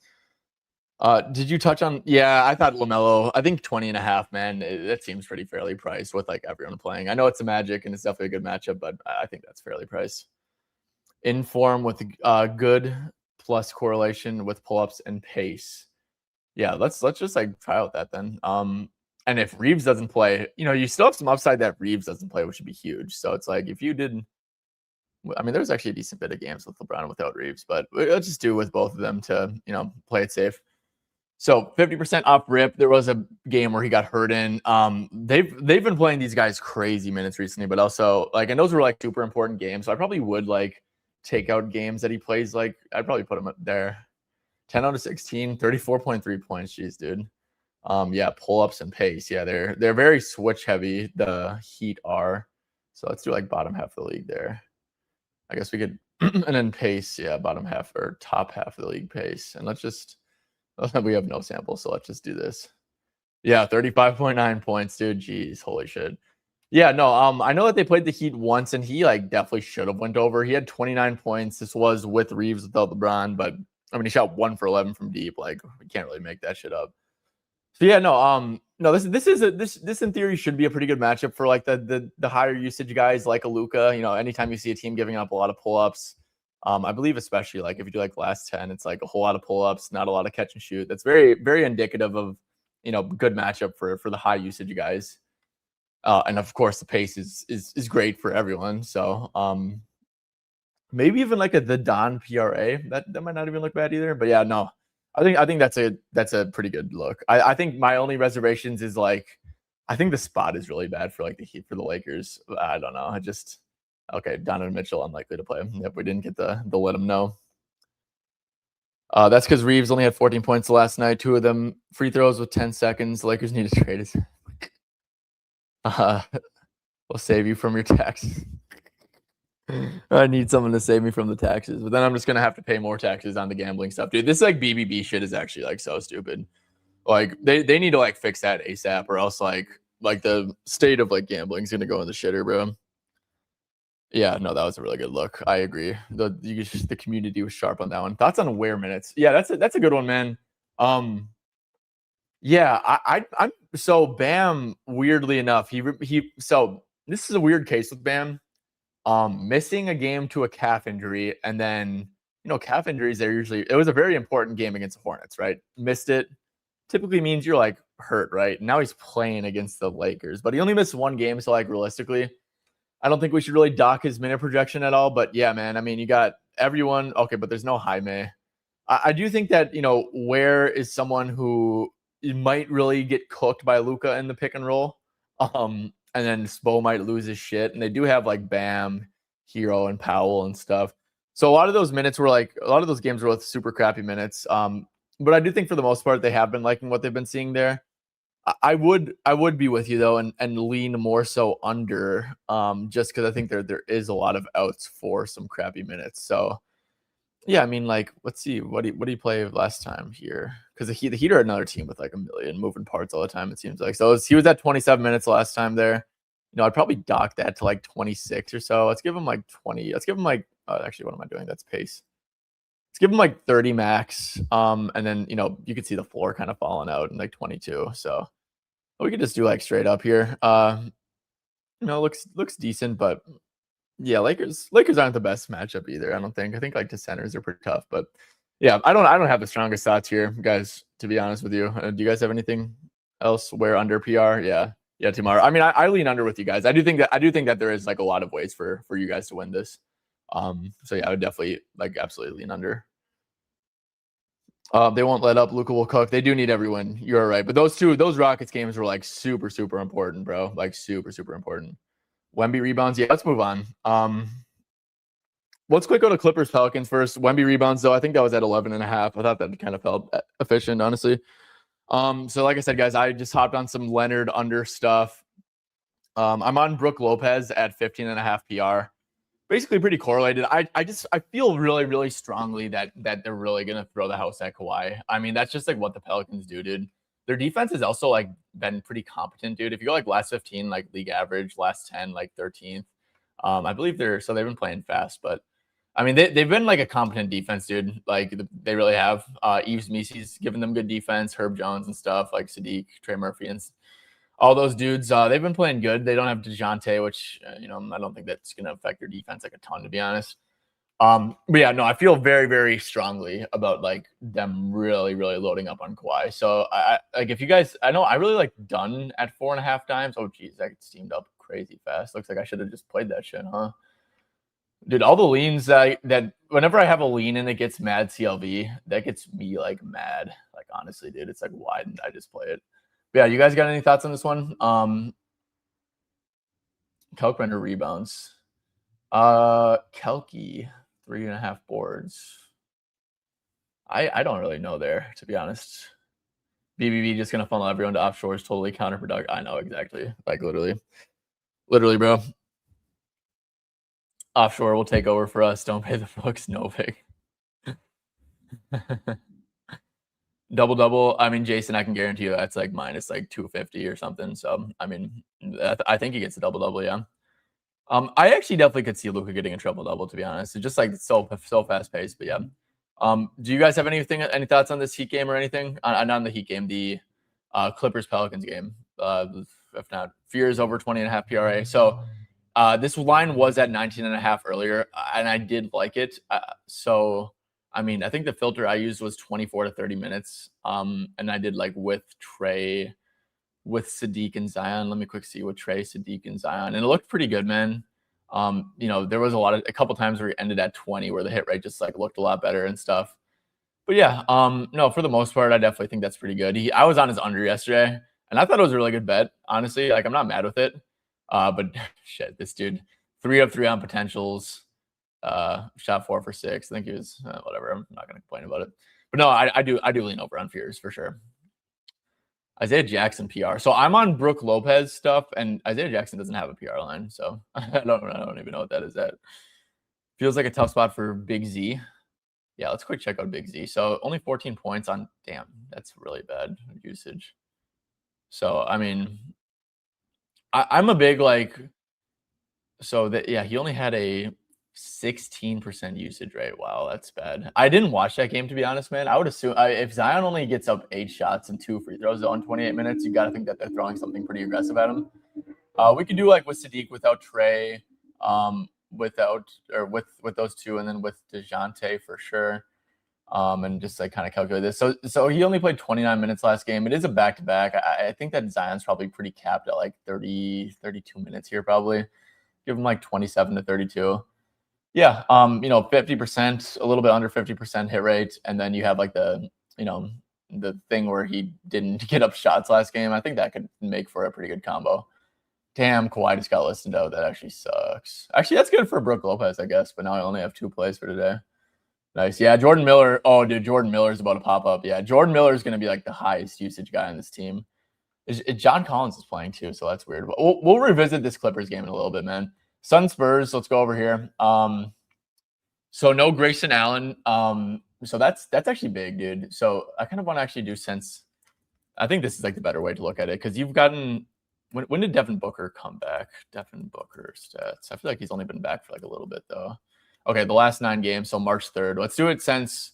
A: Did you touch on? Yeah, I thought LaMelo. I think 20.5, man. That seems pretty fairly priced with like everyone playing. I know it's a Magic and it's definitely a good matchup, but I think that's fairly priced. In form with good plus correlation with pull-ups and pace. Yeah, let's just like try out that then. And if Reeves doesn't play, you still have some upside that Reeves doesn't play, which would be huge. So it's like if you did, I mean, there's actually a decent bit of games with LeBron without Reeves, but let's just do with both of them to play it safe. So 50% off rip. There was a game where he got hurt in. They've been playing these guys crazy minutes recently, but also like, and those were like super important games. So I probably would like take out games that he plays. Like I'd probably put him up there. 10 out of 16, 34.3 points. Jeez, dude. Yeah, pull-ups and pace. Yeah, they're very switch heavy. The Heat are. So let's do like bottom half of the league there. I guess we could, and then pace. Yeah, bottom half or top half of the league pace. And let's just. We have no sample, so let's just do this. Yeah, 35.9 points, dude. Jeez, holy shit. Yeah, no, I know that they played the Heat once, and he like definitely should have went over. He had 29 points. This was with Reeves without LeBron, but I mean, he shot 1 for 11 from deep. Like, we can't really make that shit up. So yeah, no, this in theory should be a pretty good matchup for like the higher usage guys like a Luka. Anytime you see a team giving up a lot of pull-ups. I believe especially like if you do like last 10, it's like a whole lot of pull-ups, not a lot of catch and shoot. That's very, very indicative of, good matchup for the high usage guys. And of course the pace is great for everyone. So maybe even like the Don PRA that might not even look bad either. But yeah, no, I think that's a pretty good look. I think my only reservations is like, I think the spot is really bad for like the Heat for the Lakers. I don't know. Okay, Donovan Mitchell unlikely to play. Yep, we didn't get the let him know. That's because Reeves only had 14 points last night. 2 of them free throws with 10 seconds. The Lakers need to trade it. We'll save you from your taxes. I need someone to save me from the taxes, but then I'm just gonna have to pay more taxes on the gambling stuff, dude. This like BBB shit is actually like so stupid. Like they need to like fix that ASAP, or else like the state of like gambling is gonna go in the shitter, bro. Yeah, no, that was a really good look. I agree. The community was sharp on that one. Thoughts on wear minutes? Yeah, that's a good one, man. Yeah, I'm so Bam. Weirdly enough, so this is a weird case with Bam. Missing a game to a calf injury, and then calf injuries are usually. It was a very important game against the Hornets, right? Missed it. Typically means you're like hurt, right? Now he's playing against the Lakers, but he only missed 1 game, so like realistically. I don't think we should really dock his minute projection at all, but yeah, man. I mean, you got everyone. Okay, but there's no Jaime. I do think that Ware is someone who might really get cooked by Luka in the pick and roll, and then Spo might lose his shit. And they do have like Bam, Hero, and Powell and stuff. So a lot of those games were with super crappy minutes. But I do think for the most part they have been liking what they've been seeing there. I would be with you though, and lean more so under, just because I think there is a lot of outs for some crappy minutes. So yeah, I mean, like, let's see, what do you play last time here? because the Heat are another team with like a million moving parts all the time, it seems like. So he was at 27 minutes last time there. I'd probably dock that to like 26 or so. Let's give him like 20. Let's give him like, actually, what am I doing? That's pace. Let's give him like 30 max. And then, you could see the floor kind of falling out in like 22. So we could just do like straight up here. Looks decent, but yeah, Lakers aren't the best matchup either. I don't think. I think like the centers are pretty tough, but yeah, I don't have the strongest thoughts here, guys, to be honest with you. Do you guys have anything else where under PR? Yeah, tomorrow. I mean, I lean under with you guys. I do think that there is like a lot of ways for you guys to win this. So yeah, I would definitely like absolutely lean under. They won't let up. Luka will cook. They do need every win. You're right. But those Rockets games were like super, super important, bro. Like super, super important. Wemby rebounds. Yeah, let's move on. Let's quick go to Clippers Pelicans first. Wemby rebounds, though. I think that was at 11.5. I thought that kind of felt efficient, honestly. So like I said, guys, I just hopped on some Leonard under stuff. I'm on Brook Lopez at 15.5 PR. Basically pretty correlated. I feel really, really strongly that they're really going to throw the house at Kawhi. I mean, that's just like what the Pelicans do, dude. Their defense has also like been pretty competent, dude. If you go like last 15, like league average, last 10, like 13th. I believe they've been playing fast, but I mean, they've been like a competent defense, dude. Like they really have. Yves Missy's given them good defense, Herb Jones and stuff, like Sadiq, Trey Murphy, and all those dudes. They've been playing good. They don't have DeJounte, which I don't think that's going to affect their defense like a ton, to be honest. But yeah, no, I feel very, very strongly about like them really, really loading up on Kawhi. So I like if you guys, I know I really like Dunn at 4.5 times. Oh geez, that steamed up crazy fast. Looks like I should have just played that shit, huh? Dude, all the leans that whenever I have a lean and it gets mad CLV, that gets me like mad. Like honestly, dude, it's like why didn't I just play it? But yeah, you guys got any thoughts on this one? Kalkbrenner rebounds. Kelky 3.5 boards. I don't really know there, to be honest. BBB just gonna funnel everyone to offshore is totally counterproductive. I know exactly. Like literally, bro. Offshore will take over for us. Don't pay the books. No pick. Double. I mean, Jason, I can guarantee you that's like minus like 250 or something. So I mean, I think he gets a double. Yeah. I actually definitely could see Luka getting a triple-double, to be honest. It's just like so fast-paced, but yeah. Do you guys have any thoughts on this Heat game or anything? Not on the Heat game, the Clippers-Pelicans game. If not, Fears over 20.5 PRA. So this line was at 19.5 earlier, and I did like it. So, I mean, I think the filter I used was 24 to 30 minutes, and I did like with Trey, with Sadiq and Zion. Let me quick see with Trey, Sadiq, and Zion. And it looked pretty good, man. There was a couple times where he ended at 20 where the hit rate just like looked a lot better and stuff. But yeah, no, for the most part, I definitely think that's pretty good. I was on his under yesterday, and I thought it was a really good bet, honestly. Like, I'm not mad with it. But shit, this dude, 3 of 3 on potentials, shot 4 for 6. I think he was, whatever. I'm not going to complain about it. But no, I do lean over on Fears for sure. Isaiah Jackson PR. So I'm on Brook Lopez stuff, and Isaiah Jackson doesn't have a PR line, so I don't even know what that is. That feels like a tough spot for Big Z. Yeah, let's quick check out Big Z. So only 14 points on. Damn, that's really bad usage. So I mean, I'm a big like. So that yeah, he only had a 16% usage rate. Wow, that's bad. I didn't watch that game, to be honest, man. I would assume if Zion only gets up 8 shots and 2 free throws on 28 minutes, you got to think that they're throwing something pretty aggressive at him. We could do like with Sadiq without Trey, with those two, and then with DeJounte for sure. And just like kind of calculate this. So he only played 29 minutes last game. It is a back-to-back. I think that Zion's probably pretty capped at like 30, 32 minutes here probably. Give him like 27 to 32. Yeah, 50%, a little bit under 50% hit rate, and then you have like the thing where he didn't get up shots last game. I think that could make for a pretty good combo. Damn, Kawhi just got listened out. That actually sucks. Actually, that's good for Brook Lopez, I guess, but now I only have 2 plays for today. Nice. Yeah, Jordan Miller. Oh, dude, Jordan Miller's about to pop up. Yeah, Jordan Miller is going to be like the highest usage guy on this team. John Collins is playing too, so that's weird. We'll revisit this Clippers game in a little bit, man. Sun Spurs, let's go over here. So no Grayson Allen. So that's actually big, dude. So I kind of want to actually do since I think this is like the better way to look at it because you've gotten when did Devin Booker come back? Devin Booker stats. I feel like he's only been back for like a little bit though. Okay, the last 9 games, so March 3rd. Let's do it since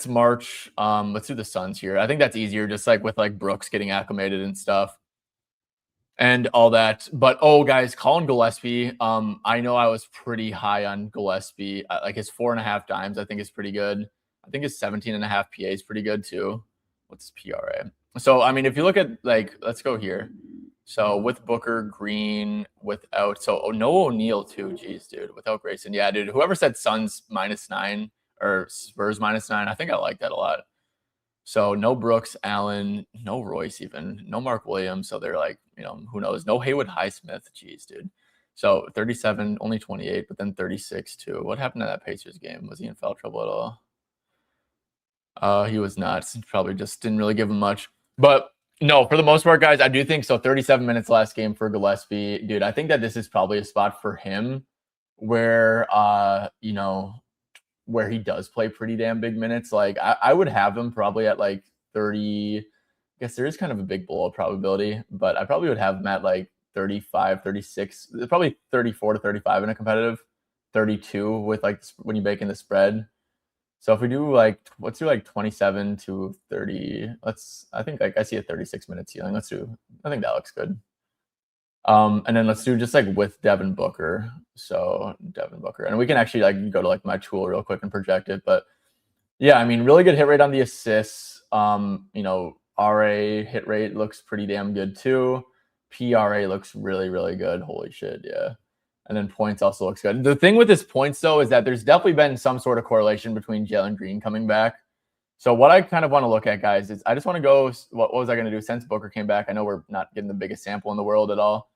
A: March. Let's do the Suns here. I think that's easier, just like with like Brooks getting acclimated and stuff and all that. But oh, guys, Colin Gillespie. I know I was pretty high on Gillespie. Like his 4.5 dimes, I think is pretty good. I think his 17.5 PA is pretty good too. What's his PRA? So I mean, if you look at like, let's go here. So with Booker, Green, without no O'Neal too. Jeez, dude, without Grayson. Yeah, dude. Whoever said Suns -9 or Spurs -9, I think I like that a lot. So no Brooks, Allen, no Royce, even no Mark Williams. So they're like, who knows? No Haywood Highsmith. Jeez, dude. So 37, only 28, but then 36 too. What happened to that Pacers game? Was he in foul trouble at all? He was not. Probably just didn't really give him much. But no, for the most part, guys, I do think so. 37 minutes last game for Gillespie. Dude, I think that this is probably a spot for him where where he does play pretty damn big minutes. Like I would have him probably at like 30. I guess there is kind of a big blowout probability, but I probably would have him at like 35, 36, probably 34 to 35 in a competitive, 32 with like when you bake in the spread. So if we do let's do like 27 to 30. I think like I see a 36-minute ceiling. I think that looks good. And then let's do just like with Devin Booker. So Devin Booker, and we can actually like go to like my tool real quick and project it. But yeah, I mean, really good hit rate on the assists. RA hit rate looks pretty damn good too. PRA looks really, really good. Holy shit, yeah. And then points also looks good. The thing with his points though is that there's definitely been some sort of correlation between Jalen Green coming back. So what I kind of want to look at, guys, is I just want to go. What was I going to do since Booker came back? I know we're not getting the biggest sample in the world at all.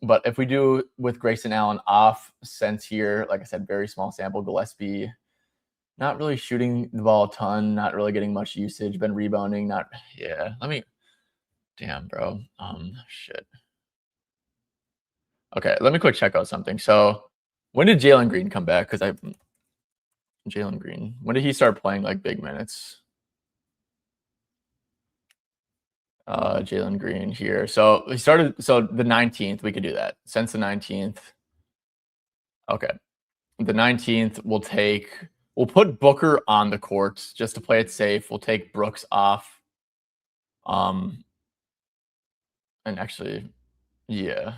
A: But if we do with Grayson Allen off since here, like I said, very small sample. Gillespie, not really shooting the ball a ton, not really getting much usage, been rebounding, damn, bro. Shit. Okay, let me quick check out something. So when did Jalen Green come back? Because Jalen Green, when did he start playing like big minutes? Jalen Green here. So he started, the 19th, we could do that. Since the 19th. Okay. The 19th, we'll put Booker on the court just to play it safe. We'll take Brooks off. And actually, yeah.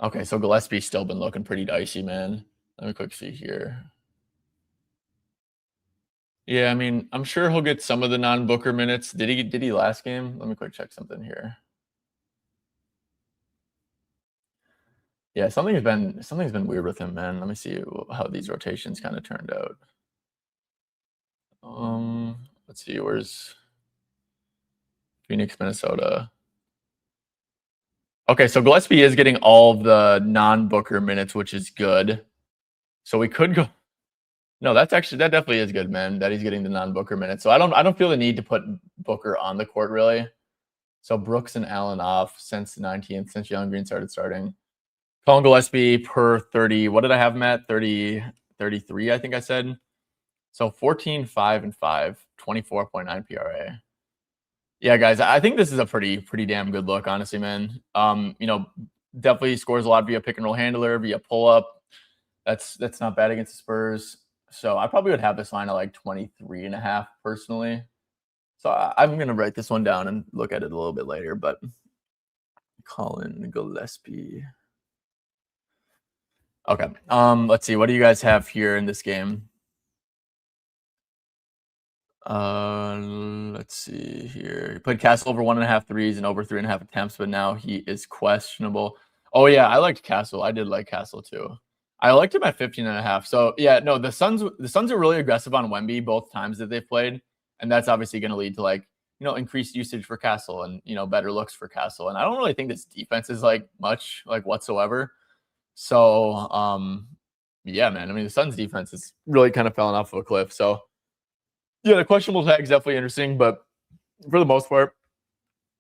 A: Okay, so Gillespie's still been looking pretty dicey, man. Let me quick see here. Yeah, I mean, I'm sure he'll get some of the non-Booker minutes. Did he last game? Let me quick check something here. Yeah, something's been weird with him, man. Let me see how these rotations kind of turned out. Let's see, where's Phoenix, Minnesota? Okay, so Gillespie is getting all of the non-Booker minutes, which is good. So we could go. No, that definitely is good, man. That he's getting the non-Booker minutes. So I don't feel the need to put Booker on the court really. So Brooks and Allen off since the 19th, since Jalen Green starting. Colin Gillespie per 30. What did I have him at? 30, 33, I think I said. So 14, 5, and 5, 24.9 PRA. Yeah, guys, I think this is a pretty damn good look, honestly, man. Definitely scores a lot via pick and roll handler, via pull up. That's not bad against the Spurs. So I probably would have this line at like 23.5 personally. So I'm gonna write this one down and look at it a little bit later. But Colin Gillespie. Okay. Let's see. What do you guys have here in this game? Let's see here. He played Castle over 1.5 threes and over 3.5 attempts, but now he is questionable. Oh yeah, I liked Castle. I did like Castle too. I liked him at 15.5. So yeah, no, the Suns are really aggressive on Wemby both times that they've played, and that's obviously going to lead to like increased usage for Castle and better looks for Castle. And I don't really think this defense is like much like whatsoever. So yeah, man. I mean, the Suns defense is really kind of falling off of a cliff. So yeah, the questionable tag is definitely interesting, but for the most part,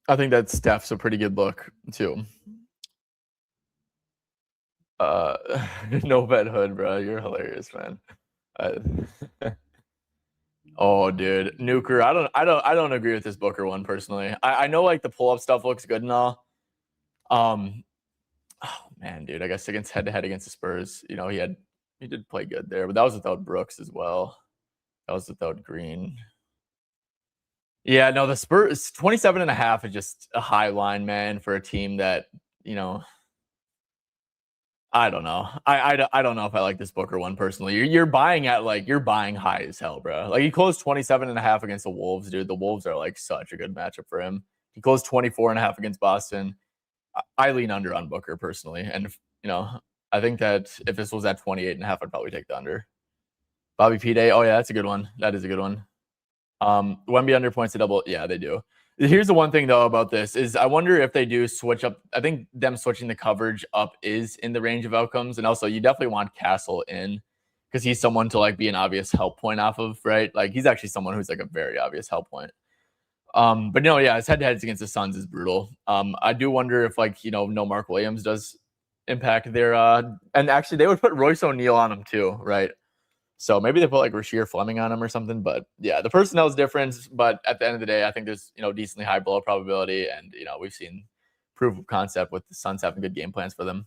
A: I think that Steph's a pretty good look too. No vet hood, bro. You're hilarious, man. Oh, dude, Nuker. I don't agree with this Booker one personally. I know like the pull up stuff looks good and all. Oh man, dude. I guess against head to head against the Spurs, he did play good there, but that was without Brooks as well. That was without Green. Yeah, no, the Spurs 27.5 is just a high line, man, for a team that, I don't know. I don't know if I like this Booker one personally. You're buying high as hell, bro. Like he closed 27.5 against the Wolves, dude. The Wolves are like such a good matchup for him. He closed 24.5 against Boston. I lean under on Booker personally. And I think that if this was at 28.5, I'd probably take the under. Bobby P Day. Oh yeah, that's a good one. That is a good one. Wemby under points to double. Yeah, they do. Here's the one thing though about this is I wonder if they do switch up. I think them switching the coverage up is in the range of outcomes. And also you definitely want Castle in because he's someone to like be an obvious help point off of, right? Like he's actually someone who's like a very obvious help point. But his head-to-heads against the Suns is brutal. I do wonder if no Mark Williams does impact their and actually they would put Royce O'Neal on him too, right? So maybe they put like Rasheer Fleming on him or something. But yeah, the personnel is different. But at the end of the day, I think there's decently high blowout probability, and we've seen proof of concept with the Suns having good game plans for them.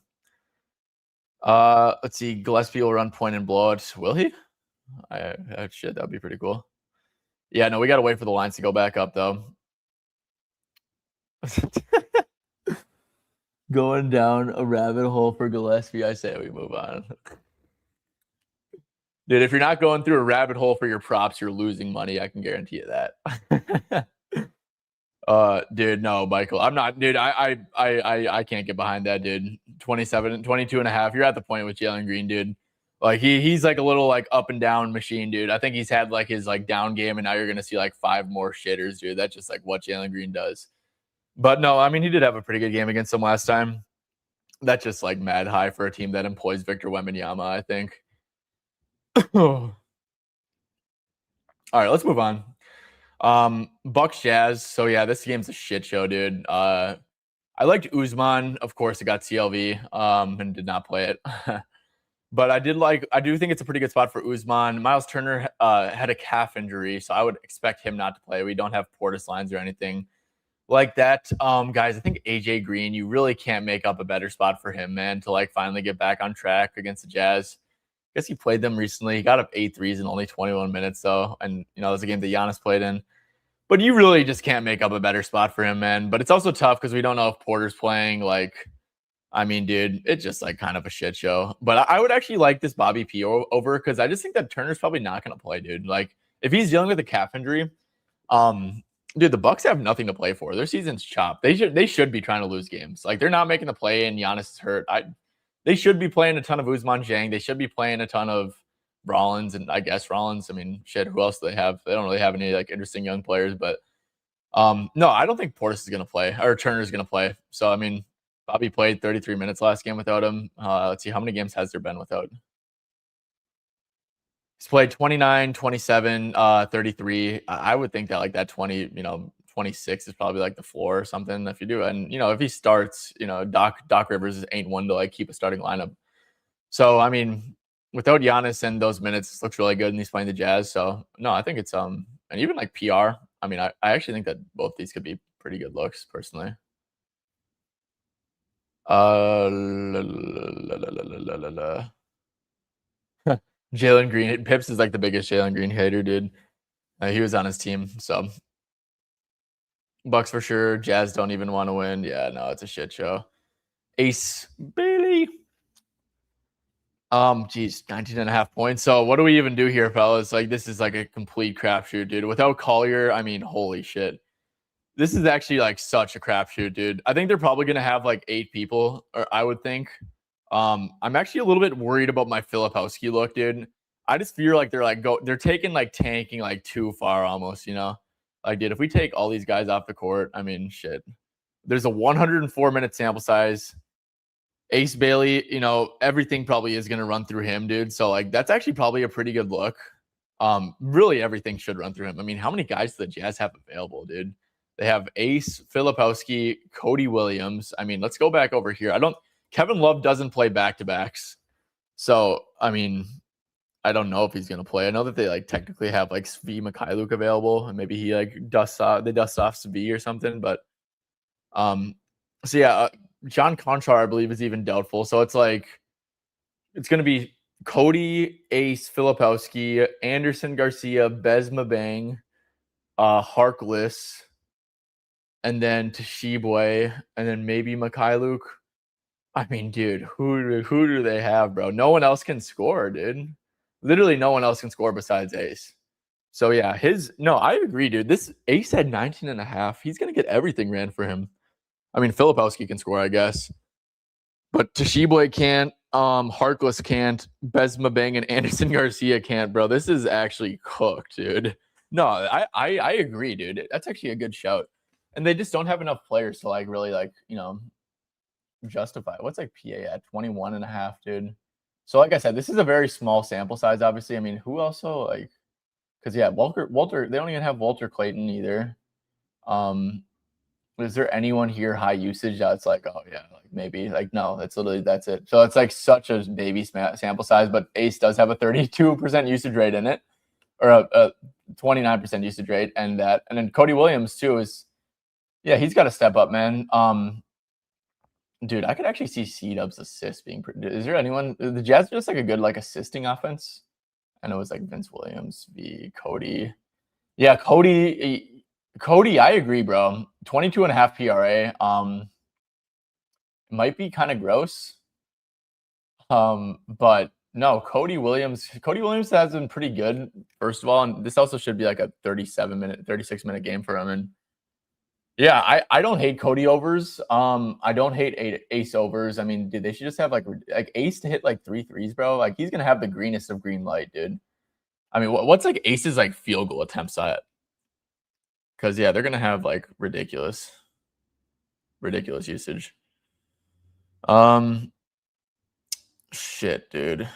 A: Let's see, Gillespie will run point and blowout. Will he? Shit, that'd be pretty cool. Yeah, no, we got to wait for the lines to go back up, though. Going down a rabbit hole for Gillespie, I say we move on. Dude, if you're not going through a rabbit hole for your props, you're losing money. I can guarantee you that. Dude, no, Michael. I'm not, dude. I can't get behind that, dude. 22.5. You're at the point with Jalen Green, dude. Like he's like a little like up and down machine, dude. I think he's had like his like down game, and now you're gonna see like 5 more shitters, dude. That's just like what Jalen Green does. But no, I mean he did have a pretty good game against them last time. That's just like mad high for a team that employs Victor Wembanyama, I think. All right, let's move on. Bucks Jazz. So yeah, this game's a shit show, dude. I liked Usman. Of course, it got CLV and did not play it. But I do think it's a pretty good spot for Usman. Miles Turner had a calf injury, so I would expect him not to play. We don't have Portis lines or anything like that. Guys, I think AJ Green, you really can't make up a better spot for him, man, to like finally get back on track against the Jazz. I guess he played them recently. He got up 8 threes in only 21 minutes, though. And, it was a game that Giannis played in. But you really just can't make up a better spot for him, man. But it's also tough because we don't know if Porter's playing. Like, I mean, dude, it's just like kind of a shit show. But I would actually like this Bobby P over because I just think that Turner's probably not going to play, dude. Like, if he's dealing with a calf injury, dude, the Bucks have nothing to play for. Their season's chopped. They should be trying to lose games. Like, they're not making the play, and Giannis is hurt. They should be playing a ton of Ousmane Dieng. They should be playing a ton of Rollins, and I guess Rollins. I mean, shit, who else do they have? They don't really have any like interesting young players, but no, I don't think Portis is going to play or Turner is going to play. So, I mean, Bobby played 33 minutes last game without him. Let's see, how many games has there been without? He's played 29, 27, 33. I would think that like that 20, 26 is probably like the floor or something if you do. And, if he starts, Doc Rivers ain't one to like keep a starting lineup. So, I mean, without Giannis and those minutes, it looks really good and he's playing the Jazz. So, no, I think it's, and even like PR, I mean, I actually think that both these could be pretty good looks personally. Jalen Green, Pips is like the biggest Jalen Green hater, dude. He was on his team, so Bucks for sure. Jazz don't even want to win. Yeah, no, it's a shit show. Ace Bailey. Geez, 19.5 points. So what do we even do here, fellas? Like, this is like a complete crapshoot, dude. Without Collier, I mean, holy shit. This is actually like such a crapshoot, dude. I think they're probably gonna have like 8 people, or I would think. I'm actually a little bit worried about my Filipowski look, dude. I just feel like they're taking like tanking like too far almost, Like, dude, if we take all these guys off the court, I mean, shit. There's a 104-minute sample size. Ace Bailey, everything probably is going to run through him, dude. So, like, that's actually probably a pretty good look. Really, everything should run through him. I mean, how many guys do the Jazz have available, dude? They have Ace, Filipowski, Cody Williams. I mean, let's go back over here. Kevin Love doesn't play back-to-backs. So, I mean, I don't know if he's gonna play. I know that they like technically have like Svi Mikhailuk available, and maybe he like dusts off Svi or something. But so yeah, John Conchar I believe is even doubtful. So it's like it's gonna be Cody, Ace, Filipowski, Anderson, Garcia, Besma Bang, Harkless, and then Toshibwe, and then maybe Mikhailuk. I mean, dude, who do they have, bro? No one else can score, dude. Literally, no one else can score besides Ace. So yeah, I agree, dude. This Ace had 19 and a half. He's gonna get everything ran for him. I mean, Filipowski can score, I guess, but Toshibwe can't. Harkless can't. Besma Bang and Anderson Garcia can't, bro. This is actually cooked, dude. No, I agree, dude. That's actually a good shout. And they just don't have enough players to like really like, justify. What's like PA at 21 and a half, dude? So like I said, this is a very small sample size, obviously. I mean, who also like because yeah, Walter, they don't even have Walter Clayton either. Is there anyone here high usage that's like, oh yeah, like maybe like no, that's it. So it's like such a baby sample size, but Ace does have a 32% usage rate in it, or a 29% usage rate, and then Cody Williams too is, yeah, he's got to step up, man. Dude, I could actually see C-Dub's assist being pretty. Is there anyone? The Jazz are just like a good like assisting offense. I know it was like Vince Williams v. Cody. Yeah, Cody, I agree, bro. 22 and a half PRA. Might be kind of gross. But no, Cody Williams has been pretty good, first of all. And this also should be like a 36-minute game for him. And yeah, I don't hate Cody overs. I don't hate Ace overs. I mean, dude, they should just have like Ace to hit like 3 threes, bro. Like he's gonna have the greenest of green light, dude. I mean, what's like Ace's like field goal attempts at? Because yeah, they're gonna have like ridiculous usage. Shit, dude.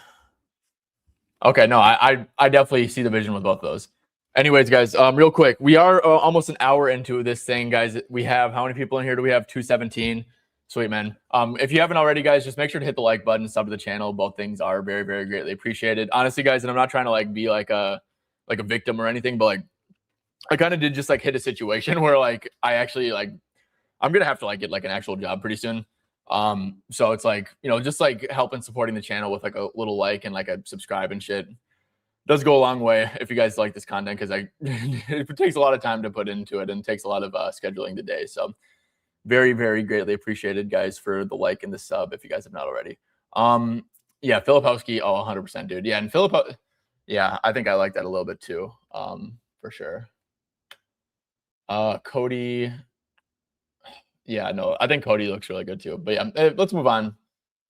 A: Okay, no, I definitely see the vision with both of those. Anyways, guys, real quick, we are almost an hour into this thing, guys. We have how many people in here? Do we have 217? Sweet, man. If you haven't already, guys, just make sure to hit the like button, sub to the channel. Both things are very, very greatly appreciated. Honestly, guys, and I'm not trying to like be like a victim or anything, but like I kind of did just like hit a situation where like I actually like I'm gonna have to like get like an actual job pretty soon. So it's like, just like helping supporting the channel with like a little like and like a subscribe and shit does go a long way if you guys like this content, because it takes a lot of time to put into it and takes a lot of scheduling the day. So very, very greatly appreciated, guys, for the like and the sub if you guys have not already. Yeah, Filipowski, 100%, dude. Yeah, and yeah, I think I like that a little bit too, for sure. Cody, yeah, no, I think Cody looks really good too. But yeah, let's move on.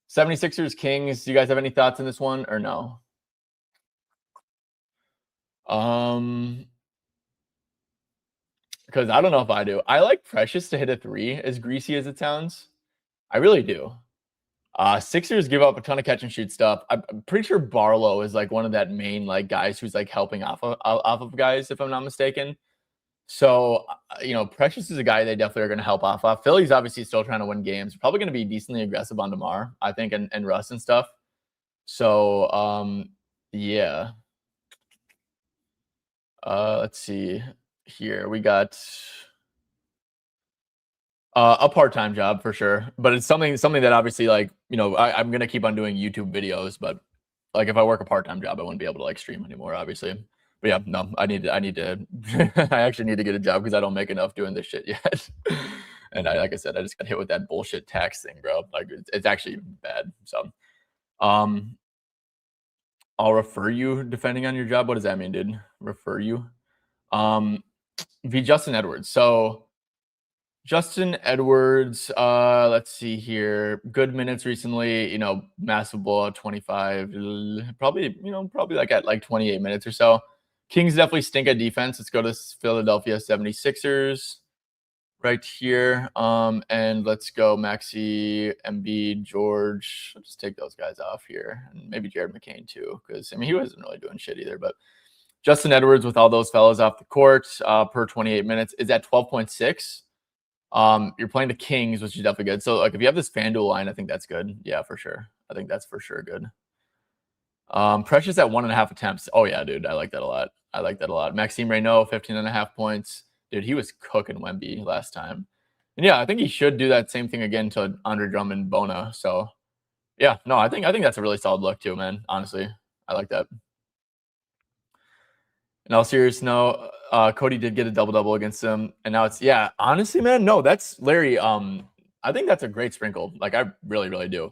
A: 76ers, Kings. Do you guys have any thoughts on this one or no? Because I don't know if I do. I like Precious to hit a 3, as greasy as it sounds. I really do. Sixers give up a ton of catch and shoot stuff. I'm pretty sure Barlow is like one of that main like guys who's like helping off of guys, if I'm not mistaken. So, Precious is a guy they definitely are going to help off of. Philly's obviously still trying to win games. Probably going to be decently aggressive on DeMar, I think, and Russ and stuff. So, yeah. Let's see here. We got a part-time job for sure, but it's something that obviously like, I'm going to keep on doing YouTube videos, but like if I work a part-time job, I wouldn't be able to like stream anymore, obviously. But yeah, no, I need to I actually need to get a job because I don't make enough doing this shit yet. And like I said, I just got hit with that bullshit tax thing, bro. Like it's actually bad. So, I'll refer you depending on your job. What does that mean, dude? Refer you? V Justin Edwards. So Justin Edwards, let's see here. Good minutes recently, massive blowout, 25, probably like at like 28 minutes or so. Kings definitely stink at defense. Let's go to Philadelphia 76ers right here. And let's go Maxey, Embiid, George. I'll just take those guys off here. And maybe Jared McCain too, because he wasn't really doing shit either. But Justin Edwards with all those fellas off the court per 28 minutes is at 12.6. You're playing the Kings, which is definitely good. So like if you have this FanDuel line, I think that's good. Yeah, for sure. I think that's for sure good. Precious at 1.5 attempts. Oh yeah, dude. I like that a lot. Maxime Reynaud, 15.5 points. Dude, he was cooking Wemby last time. And yeah, I think he should do that same thing again to Andre Drummond, Bona. So yeah, no, I think that's a really solid look too, man. Honestly, I like that. In all seriousness, no, Cody did get a double against him, and now it's honestly, man, no, that's Larry. I think that's a great sprinkle. Like I really do.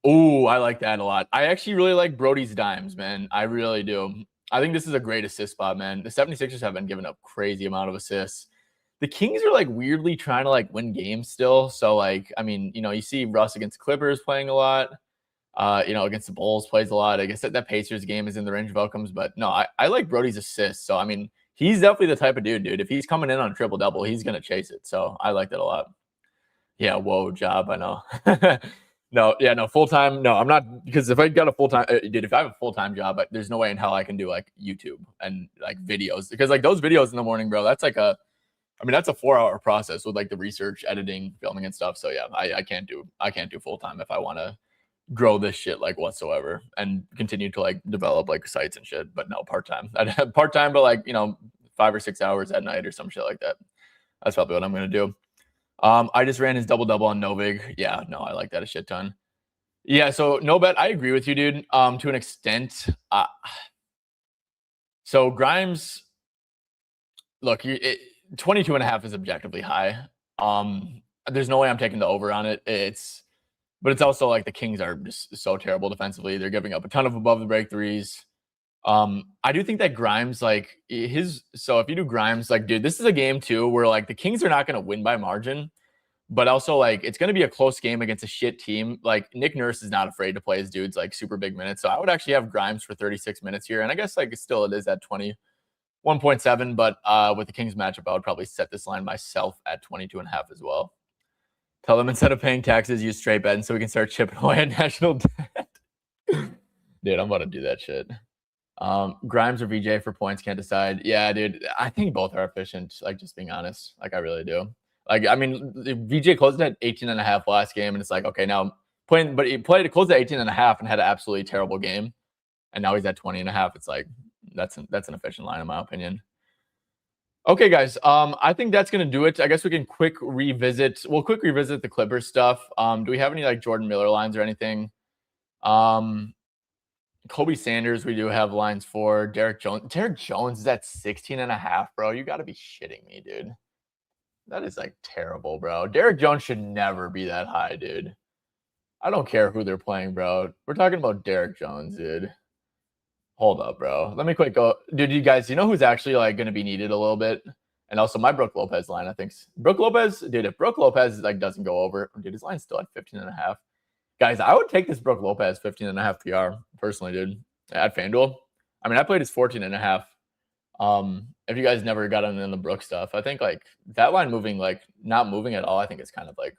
A: Oh, I like that a lot. I actually really like Brody's dimes, man. I really do. I think this is a great assist spot, man. The 76ers have been giving up crazy amount of assists. The Kings are like weirdly trying to like win games still. So like, I mean, you see Russ against Clippers playing a lot. Against the Bulls plays a lot. I guess that Pacers game is in the range of outcomes, but no, I like Brody's assists. So I mean, he's definitely the type of dude. If he's coming in on a triple double, he's gonna chase it. So I like that a lot. Yeah, whoa, job. I know. No, full time. No, I'm not, because if I got a full time, dude, if I have a full time job, there's no way in hell I can do like YouTube and like videos, because like those videos in the morning, bro, that's like that's a 4-hour process with like the research, editing, filming, and stuff. So yeah, I can't do full time if I want to grow this shit like whatsoever and continue to like develop like sites and shit. But no, part time. I'd have part time, but like 5 or 6 hours at night or some shit like that. That's probably what I'm gonna do. I just ran his double on Novig. Yeah, no, I like that a shit ton. Yeah, so no bet. I agree with you, dude. To an extent. So Grimes, look, 22.5 is objectively high. There's no way I'm taking the over on it. But it's also like the Kings are just so terrible defensively. They're giving up a ton of above the break threes. I do think that Grimes, like so if you do Grimes, like, dude, this is a game too where like the Kings are not going to win by margin, but also like it's going to be a close game against a shit team. Like Nick Nurse is not afraid to play his dudes like super big minutes. So I would actually have Grimes for 36 minutes here. And I guess like still it is at 21.7, but with the Kings matchup, I would probably set this line myself at 22.5 as well. Tell them instead of paying taxes, use straight bet so we can start chipping away at national debt. Dude, I'm about to do that shit. Grimes or VJ for points, can't decide. Yeah, dude, I think both are efficient. Like, just being honest, like I really do. Like, I mean, VJ closed at 18.5 last game, and it's like, okay, now playing, but he closed at 18.5 and had an absolutely terrible game, and now he's at 20.5. It's like that's an efficient line in my opinion. Okay, guys. I think that's gonna do it. I guess we can quick revisit the Clippers stuff. Do we have any like Jordan Miller lines or anything? Kobe Sanders, we do have lines for. Derek Jones is at 16.5, bro. You got to be shitting me, dude. That is like terrible, bro. Derek Jones should never be that high, dude. I don't care who they're playing, bro. We're talking about Derek Jones, dude. Hold up, bro. Let me quick go. Dude, you guys, who's actually like going to be needed a little bit? And also my Brook Lopez line, I think. Brook Lopez, dude, if Brook Lopez like doesn't go over, dude, his line's still at 15.5. Guys, I would take this Brook Lopez 15.5 PR personally, dude, at FanDuel. I mean, I played his 14.5. If you guys never got in the Brook stuff, I think like that line moving, like not moving at all, I think it's kind of like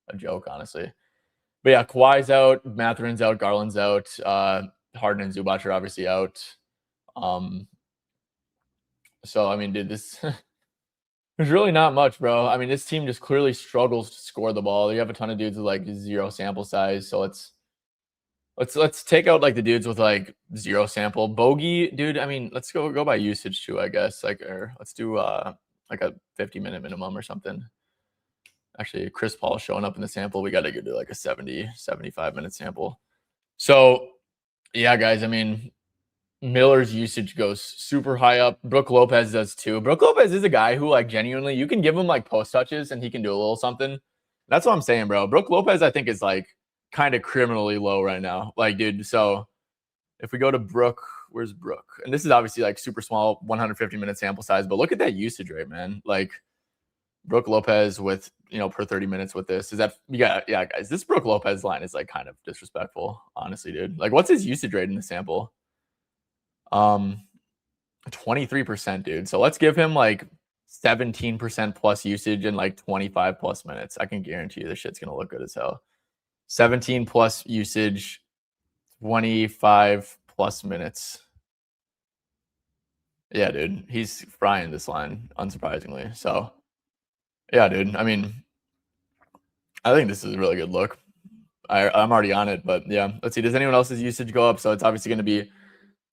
A: a joke, honestly. But yeah, Kawhi's out, Matherin's out, Garland's out, Harden and Zubac are obviously out. So I mean, dude, this there's really not much, bro. I mean, this team just clearly struggles to score the ball. You have a ton of dudes with like 0 sample size. So let's take out like the dudes with like 0 sample. Bogey, dude. I mean, let's go by usage too, I guess. Like, or let's do like a 50-minute minimum or something. Actually, Chris Paul showing up in the sample. We got to go do like a 70, 75-minute sample. So yeah, guys. I mean, Miller's usage goes super high up. Brook Lopez does too. Brook Lopez is a guy who like genuinely, you can give him like post touches and he can do a little something. That's what I'm saying, bro. Brook Lopez, I think, is like kind of criminally low right now. Like, dude, so if we go to Brook, where's Brook? And this is obviously like super small, 150-minute sample size, but look at that usage rate, man. Like Brook Lopez with, per 30 minutes with this. Is that, yeah, guys, this Brook Lopez line is like kind of disrespectful, honestly, dude. Like, what's his usage rate in the sample? 23%, dude. So let's give him like 17% plus usage and like 25 plus minutes. I can guarantee you this shit's gonna look good as hell. 17 plus usage, 25 plus minutes. Yeah, dude. He's frying this line, unsurprisingly. So yeah, dude. I mean, I think this is a really good look. I'm already on it, but yeah. Let's see. Does anyone else's usage go up? So it's obviously going to be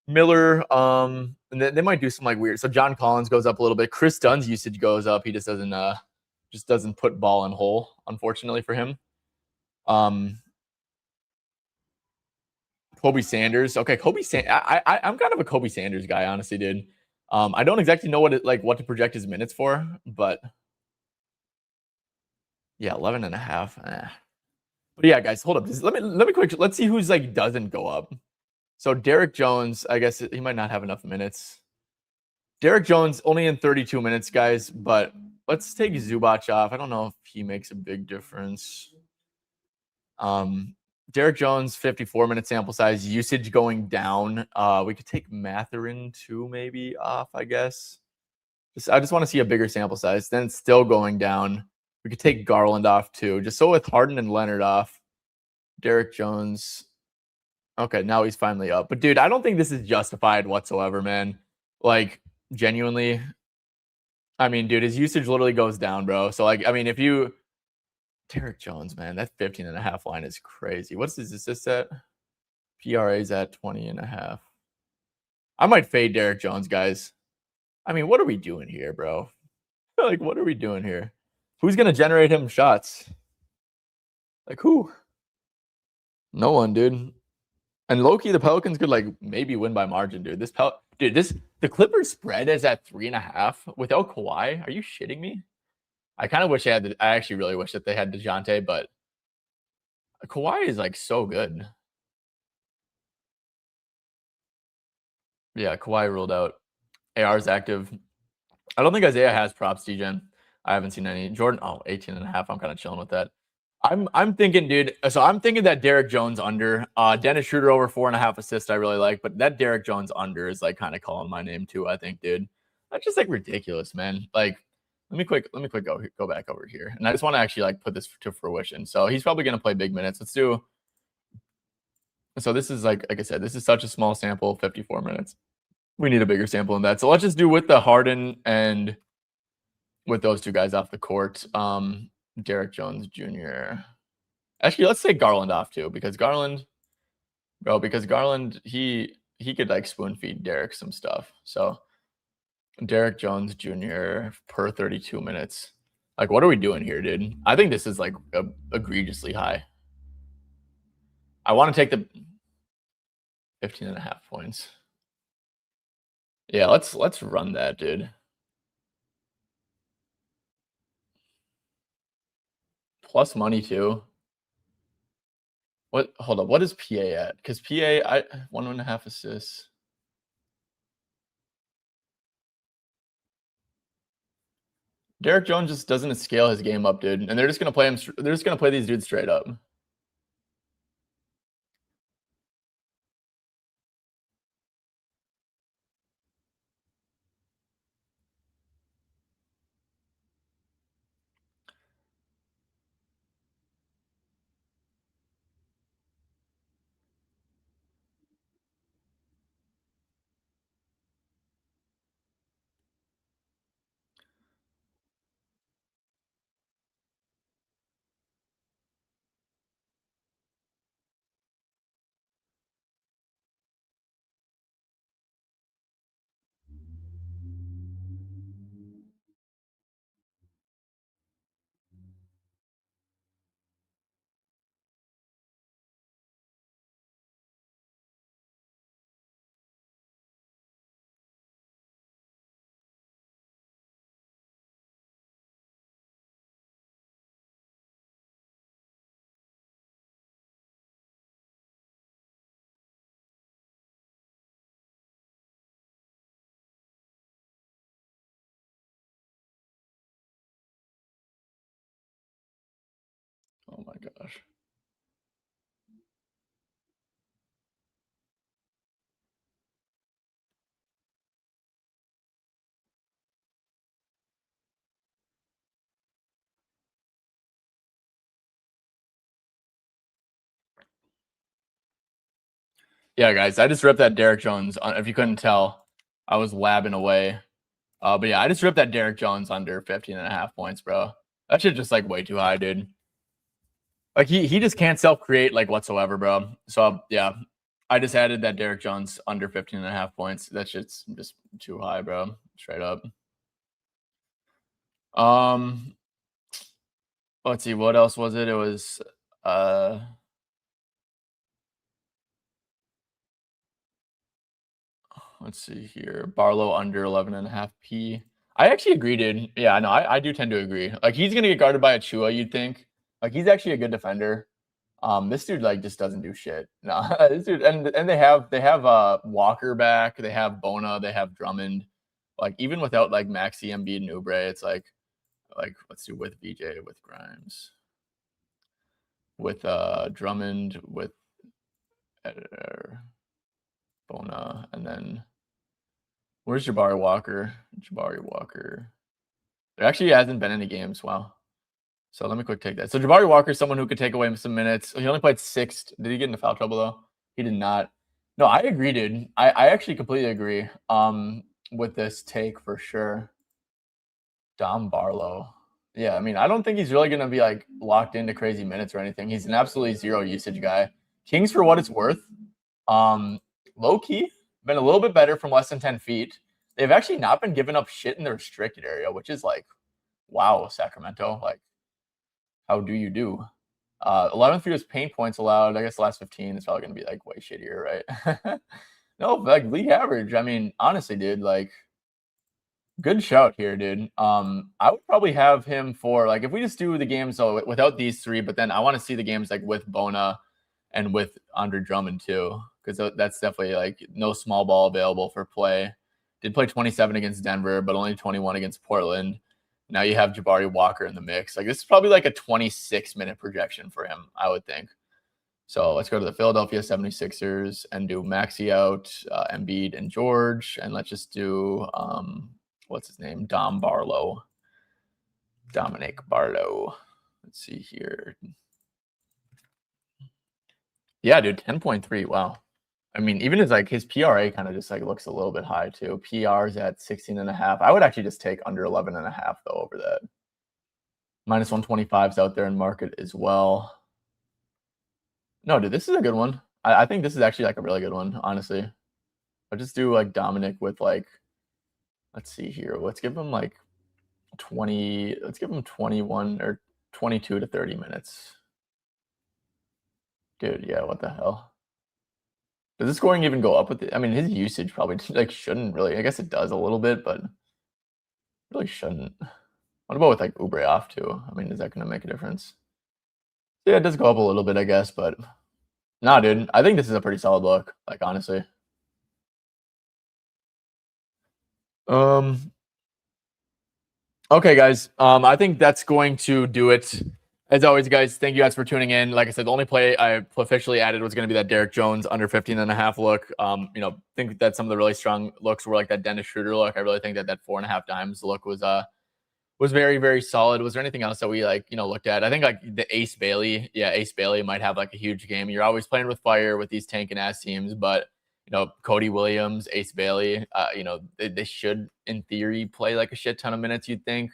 A: Miller. And they might do some like weird. So John Collins goes up a little bit. Chris Dunn's usage goes up. He just doesn't put ball in hole, unfortunately for him. Kobe Sanders. Okay, Kobe Sanders. I'm kind of a Kobe Sanders guy, honestly, dude. I don't exactly know what to project his minutes for, but yeah, 11 and a half. But yeah, guys, hold up. Let me quick. Let's see who's like doesn't go up. So Derek Jones, I guess he might not have enough minutes. Derek Jones only in 32 minutes, guys. But let's take Zubac off. I don't know if he makes a big difference. Derek Jones, 54-minute sample size, usage going down. We could take Mathurin too, maybe off, I guess. I just want to see a bigger sample size. Then it's still going down. We could take Garland off too. Just so with Harden and Leonard off. Derek Jones. Okay, now he's finally up. But dude, I don't think this is justified whatsoever, man. Like, genuinely. I mean, dude, his usage literally goes down, bro. So, like, I mean, if you... Derek Jones, man, that 15 and a half line is crazy. What's his assist at? PRA's at 20 and a half. I might fade Derek Jones, guys. I mean, what are we doing here, bro? Like, what are we doing here? Who's going to generate him shots? Like, who? No one, dude. And low-key, the Pelicans could, like, maybe win by margin, dude. The Clippers spread is at 3.5 without Kawhi. Are you shitting me? I kind of wish I actually really wish that they had DeJounte, but Kawhi is, like, so good. Yeah, Kawhi ruled out. AR's active. I don't think Isaiah has props, DGen. I haven't seen any. Jordan, 18 and a half. I'm kind of chilling with that. I'm thinking, dude. So I'm thinking that Derek Jones under. Dennis Schroeder over 4.5 assists. I really like, but that Derek Jones under is like kind of calling my name too. I think, dude. That's just like ridiculous, man. Like, let me quick go back over here, and I just want to actually like put this to fruition. So he's probably gonna play big minutes. Let's do. So this is like I said, this is such a small sample, 54 minutes. We need a bigger sample than that. So let's just do with the Harden and with those two guys off the court. Derek Jones Jr. Actually, let's take Garland off too, because Garland, he could like spoon feed Derek some stuff. So Derek Jones Jr. per 32 minutes. Like, what are we doing here, dude? I think this is like egregiously high. I want to take the 15 and a half points. Yeah, let's run that, dude. Plus money too. What? Hold up. What is PA at? Because PA, 1.5 assists. Derek Jones just doesn't scale his game up, dude, and they're just gonna play him. They're just gonna play these dudes straight up. Oh my gosh. Yeah, guys, I just ripped that Derek Jones. If you couldn't tell, I was labbing away. But yeah, I just ripped that Derek Jones under 15 and a half points, bro. That shit just like way too high, dude. Like he just can't self-create like whatsoever, bro. So yeah, I just added that Derek Jones under 15.5 points. That shit's just too high, bro. Straight up. Um, let's see, what else was it? It was uh let's see here. Barlow under 11.5 P. I actually agree, dude. Yeah, no, I do tend to agree. Like he's gonna get guarded by Achua, you'd think. Like he's actually a good defender. This dude like just doesn't do shit. No, this dude, and they have Walker back, they have Bona, they have Drummond. Like even without like Maxi, Embiid, and Oubre, it's like let's do with VJ, with Grimes, with Drummond, with editor, Bona, and then where's Jabari Walker? Jabari Walker. There actually hasn't been any games. Wow. So let me quick take that. So Jabari Walker is someone who could take away some minutes. He only played 6. Did he get into foul trouble though? He did not. No, I agree, dude. I actually completely agree with this take for sure. Dom Barlow. Yeah, I mean, I don't think he's really going to be like locked into crazy minutes or anything. He's an absolutely zero usage guy. Kings, for what it's worth, low key, been a little bit better from less than 10 feet. They've actually not been giving up shit in the restricted area, which is like, wow, Sacramento. Like, how do you do? 11th fewest paint points allowed. I guess the last 15 is probably going to be like way shittier, right? No, like league average. I mean, honestly, dude, like good shout here, dude. I would probably have him for like if we just do the games so without these 3, but then I want to see the games like with Bona and with Andre Drummond too, because that's definitely like no small ball available for play. Did play 27 against Denver, but only 21 against Portland. Now you have Jabari Walker in the mix. Like this is probably like a 26-minute projection for him, I would think. So let's go to the Philadelphia 76ers and do Maxi out, Embiid and George. And let's just do, what's his name? Dominic Barlow. Let's see here. Yeah, dude, 10.3. Wow. I mean, even his PRA kind of just like looks a little bit high too. PR's at 16.5. I would actually just take under 11.5 though over that. Minus 125's out there in market as well. No, dude, this is a good one. I think this is actually like a really good one, honestly. I'll just do like Dominic with like, let's see here. Let's give him like 20. Let's give him 21 or 22 to 30 minutes. Dude, yeah, what the hell? Does the scoring even go up with it? I mean, his usage probably like shouldn't really. I guess it does a little bit, but really shouldn't. What about with like Oubre off too? I mean, is that going to make a difference? Yeah, it does go up a little bit, I guess, but nah, dude. I think this is a pretty solid look. Like honestly. Okay, guys. I think that's going to do it. As always, guys, thank you guys for tuning in. Like I said, the only play I officially added was going to be that Derek Jones under 15.5 look. Think that some of the really strong looks were like that Dennis Schroeder look. I really think that 4.5 dimes look was very, very solid. Was there anything else that we looked at? I think like the Ace Bailey. Yeah, Ace Bailey might have like a huge game. You're always playing with fire with these tank and ass teams, but Cody Williams, Ace Bailey, they should in theory play like a shit ton of minutes, you'd think.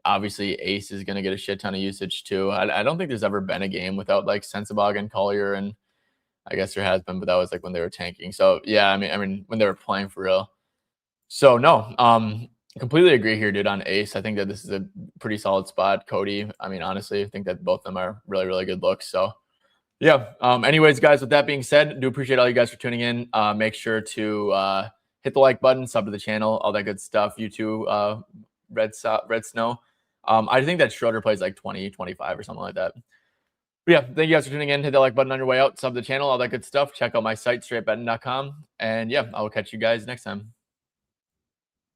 A: Obviously, Ace is going to get a shit ton of usage too. I don't think there's ever been a game without like Sensabaugh and Collier, and I guess there has been, but that was like when they were tanking. So yeah, I mean when they were playing for real. So no, completely agree here, dude. On Ace, I think that this is a pretty solid spot. Cody, I mean honestly, I think that both of them are really, really good looks. So yeah. Anyways, guys, with that being said, do appreciate all you guys for tuning in. Make sure to hit the like button, sub to the channel, all that good stuff. You too, Red Snow. I think that Schroeder plays like 20, 25 or something like that. But yeah, thank you guys for tuning in. Hit that like button on your way out, sub the channel, all that good stuff. Check out my site, straightbetting.com. And yeah, I will catch you guys next time.